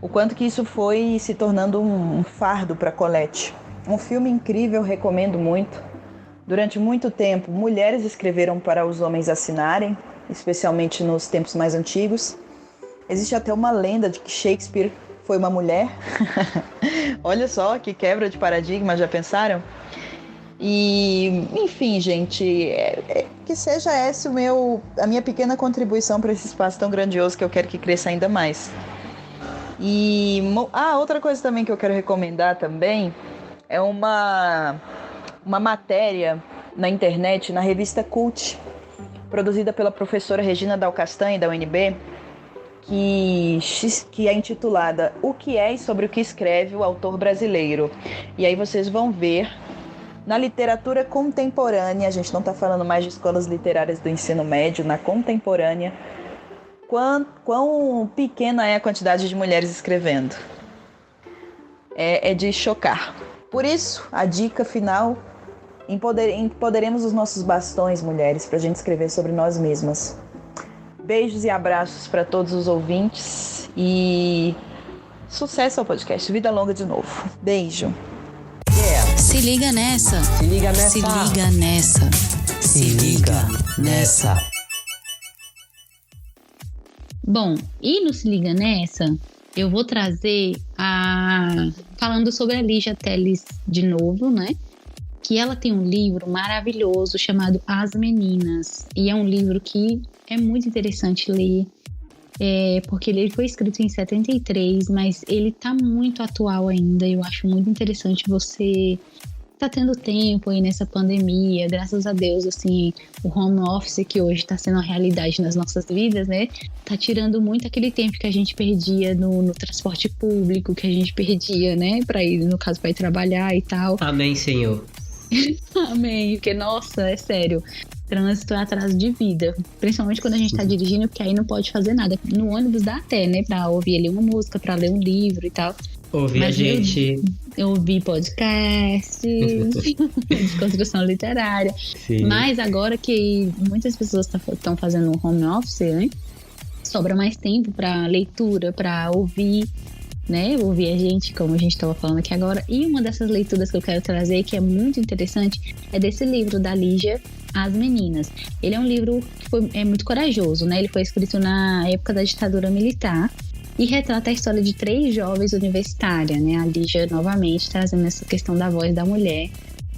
o quanto que isso foi se tornando um fardo para Colette. Um filme incrível, recomendo muito. Durante muito tempo, mulheres escreveram para os homens assinarem, especialmente nos tempos mais antigos. Existe até uma lenda de que Shakespeare foi uma mulher. Olha só que quebra de paradigma, já pensaram? E, enfim, gente, que seja essa a minha pequena contribuição para esse espaço tão grandioso que eu quero que cresça ainda mais. E outra coisa também que eu quero recomendar também é uma matéria na internet, na revista Cult, produzida pela professora Regina Dal Castanho, da UNB, que é intitulada O que é e sobre o que escreve o autor brasileiro. E aí vocês vão ver, na literatura contemporânea, a gente não está falando mais de escolas literárias do ensino médio, na contemporânea, quão pequena é a quantidade de mulheres escrevendo. É de chocar. Por isso, a dica final: empoderemos os nossos bastões, mulheres, para a gente escrever sobre nós mesmas. Beijos e abraços para todos os ouvintes e sucesso ao podcast. Vida longa de novo. Beijo. Se liga nessa. Se liga nessa. Se liga nessa. Se liga nessa. Bom, e no Se Liga Nessa, eu vou trazer falando sobre a Lígia Telles de novo, né? Que ela tem um livro maravilhoso chamado As Meninas. E é um livro que é muito interessante ler, porque ele foi escrito em 73, mas ele tá muito atual ainda. Eu acho muito interessante você tá tendo tempo aí nessa pandemia, graças a Deus, assim, o home office que hoje tá sendo uma realidade nas nossas vidas, né? Tá tirando muito aquele tempo que a gente perdia no transporte público, que a gente perdia, né? Pra ir, no caso, pra ir trabalhar e tal. Amém, Senhor. Amém, porque, nossa, é sério, trânsito é atraso de vida, principalmente quando a gente tá dirigindo, porque aí não pode fazer nada. No ônibus dá até, né, pra ouvir ali uma música, pra ler um livro e tal. Ouvir a gente. Eu ouvi podcasts, desconstrução literária. Sim. Mas agora que muitas pessoas estão fazendo home office, né, sobra mais tempo pra leitura, pra ouvir, né? Ouvir a gente, como a gente estava falando aqui agora. E uma dessas leituras que eu quero trazer, que é muito interessante, é desse livro da Lígia, As Meninas. Ele é um livro que é muito corajoso, né? Ele foi escrito na época da ditadura militar e retrata a história de 3 jovens universitárias, né? A Lígia, novamente, trazendo essa questão da voz da mulher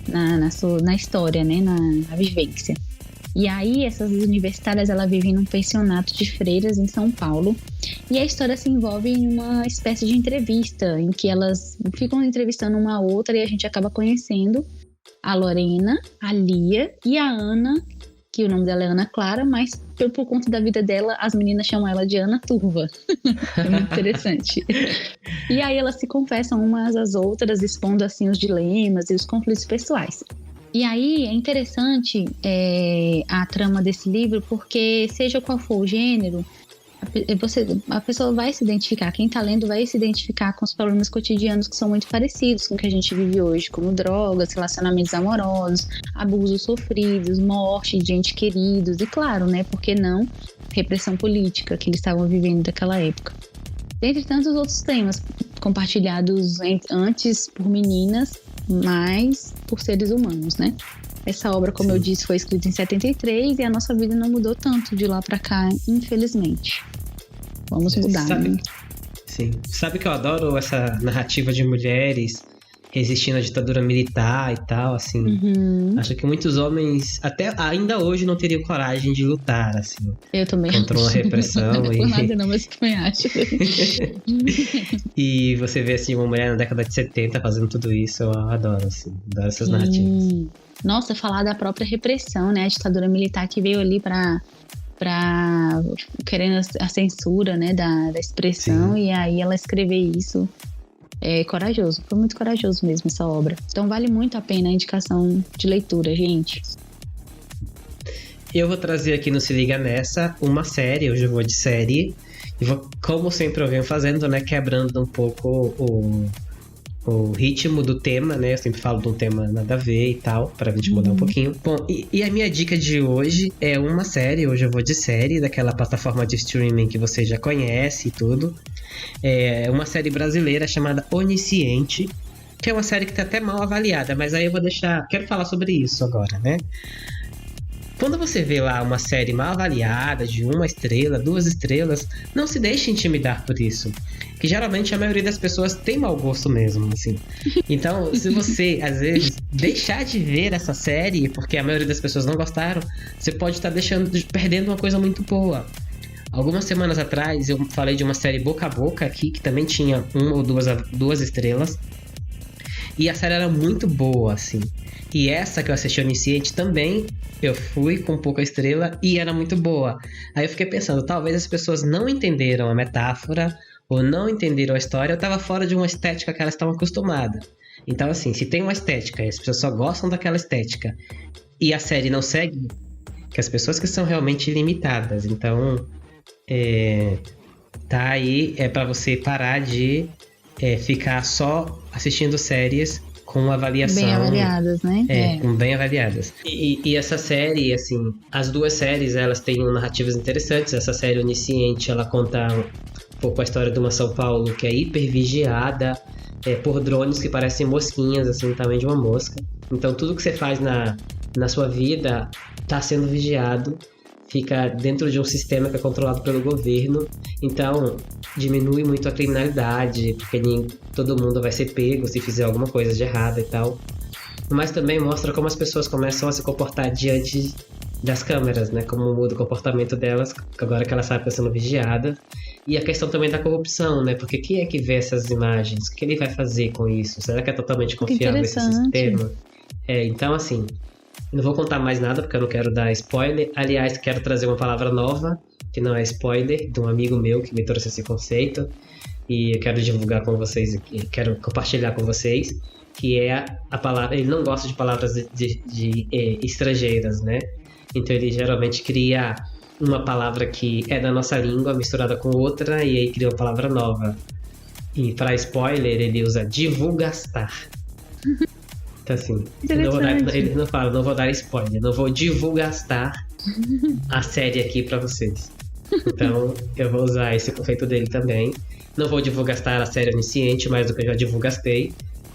na história, né? Na vivência. E aí, essas universitárias, ela vivem num pensionato de freiras em São Paulo. E a história se envolve em uma espécie de entrevista, em que elas ficam entrevistando uma a outra e a gente acaba conhecendo a Lorena, a Lia e a Ana, que o nome dela é Ana Clara, mas por conta da vida dela, as meninas chamam ela de Ana Turva. É muito interessante. E aí elas se confessam umas às outras, expondo assim os dilemas e os conflitos pessoais. E aí é interessante a trama desse livro, porque seja qual for o gênero, a pessoa vai se identificar, quem tá lendo vai se identificar com os problemas cotidianos que são muito parecidos com o que a gente vive hoje, como drogas, relacionamentos amorosos, abusos sofridos, morte de entes queridos e, claro, né, por que não, repressão política que eles estavam vivendo naquela época. Dentre tantos outros temas compartilhados antes por meninas, mas por seres humanos, né? Essa obra, como eu disse, foi escrita em 73 e a nossa vida não mudou tanto de lá pra cá, infelizmente. Vamos mudar, né? Sim. Sabe que eu adoro essa narrativa de mulheres resistindo à ditadura militar e tal, assim. Acho que muitos homens, até ainda hoje, não teriam coragem de lutar, assim. Eu também contra uma repressão. Não é por nada não, mas eu também acho. E você vê, assim, uma mulher na década de 70 fazendo tudo isso, eu adoro, assim. Adoro essas narrativas. Nossa, falar da própria repressão, né? A ditadura militar que veio ali querendo a censura, né? Da expressão. Sim. E aí ela escrever isso é corajoso. Foi muito corajoso mesmo essa obra. Então vale muito a pena a indicação de leitura, gente. Eu vou trazer aqui no Se Liga Nessa uma série, hoje eu vou de série. E vou, como sempre eu venho fazendo, né? Quebrando um pouco o ritmo do tema, né? Eu sempre falo de um tema nada a ver e tal, pra gente mudar um pouquinho. Bom, e a minha dica de hoje é uma série, hoje eu vou de série, daquela plataforma de streaming que você já conhece e tudo. É uma série brasileira chamada Onisciente, que é uma série que tá até mal avaliada, mas aí eu vou quero falar sobre isso agora, né? Quando você vê lá uma série mal avaliada, de 1 estrela, 2 estrelas, não se deixe intimidar por isso. Que geralmente a maioria das pessoas tem mau gosto mesmo, assim. Então, se você, às vezes, deixar de ver essa série, porque a maioria das pessoas não gostaram, você pode estar perdendo uma coisa muito boa. Algumas semanas atrás, eu falei de uma série Boca a Boca aqui, que também tinha 1 ou 2 estrelas. E a série era muito boa, assim. E essa que eu assisti Onisciente também, eu fui com pouca estrela e era muito boa. Aí eu fiquei pensando, talvez as pessoas não entenderam a metáfora ou não entenderam a história, eu tava fora de uma estética que elas estavam acostumadas. Então, assim, se tem uma estética e as pessoas só gostam daquela estética e a série não segue, que as pessoas que são realmente limitadas. Então, tá aí, é pra você parar de ficar só assistindo séries com avaliação... Bem avaliadas, né? Com bem avaliadas. E essa série, assim, as 2 séries, elas têm narrativas interessantes. Essa série Onisciente, ela conta um pouco a história de uma São Paulo que é hiper vigiada por drones que parecem mosquinhas, assim, do tamanho de uma mosca. Então, tudo que você faz na sua vida tá sendo vigiado. Fica dentro de um sistema que é controlado pelo governo. Então, diminui muito a criminalidade, porque todo mundo vai ser pego se fizer alguma coisa de errado e tal. Mas também mostra como as pessoas começam a se comportar diante das câmeras, né? Como muda o comportamento delas, agora que elas sabem que estão sendo vigiadas. E a questão também da corrupção, né? Porque quem é que vê essas imagens? O que ele vai fazer com isso? Será que é totalmente confiável esse sistema? Então, assim... Não vou contar mais nada, porque eu não quero dar spoiler. Aliás, quero trazer uma palavra nova, que não é spoiler, de um amigo meu que me trouxe esse conceito. E eu quero divulgar com vocês aqui, quero compartilhar com vocês, que é a palavra... Ele não gosta de palavras de estrangeiras, né? Então ele geralmente cria uma palavra que é da nossa língua, misturada com outra, e aí cria uma palavra nova. E para spoiler, ele usa divulgastar. Então, assim, ele não fala, não vou dar spoiler, não vou divulgastar a série aqui pra vocês. Então, eu vou usar esse conceito dele também. Não vou divulgastar a série Onisciente, mais do que eu já divulgastei.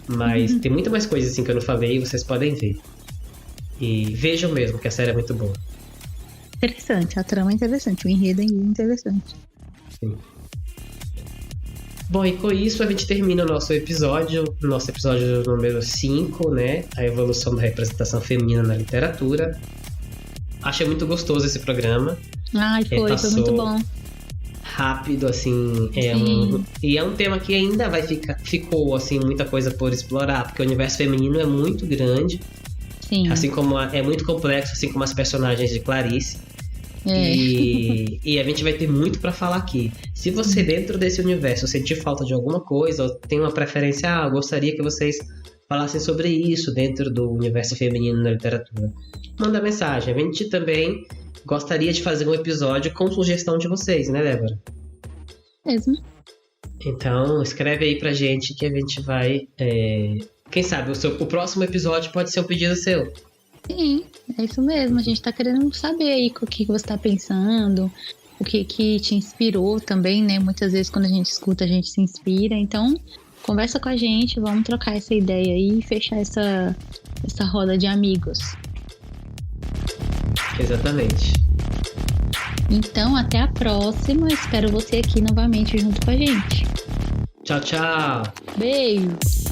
Mas tem muito mais coisas assim que eu não falei e vocês podem ver. E vejam mesmo que a série é muito boa. Interessante, a trama é interessante, o enredo é interessante. Sim. Bom, e com isso a gente termina o nosso episódio número 5, né? A evolução da representação feminina na literatura. achei muito gostoso esse programa. Ai, foi muito bom. Rápido, assim, e é um tema que ainda ficou, assim, muita coisa por explorar, porque o universo feminino é muito grande. Sim. Assim como é muito complexo, assim como as personagens de Clarice. E a gente vai ter muito pra falar aqui. Se você, dentro desse universo, sentir falta de alguma coisa, ou tem uma preferência, eu gostaria que vocês falassem sobre isso dentro do universo feminino na literatura, manda mensagem. A gente também gostaria de fazer um episódio com sugestão de vocês, né, Débora? Mesmo. Então, escreve aí pra gente que a gente vai... Quem sabe o próximo episódio pode ser um pedido seu. Sim, é isso mesmo. A gente tá querendo saber aí o que você tá pensando, o que te inspirou também, né? Muitas vezes quando a gente escuta, a gente se inspira. Então, conversa com a gente, vamos trocar essa ideia aí e fechar essa roda de amigos. Exatamente. Então, até a próxima. Espero você aqui novamente junto com a gente. Tchau, tchau. Beijo.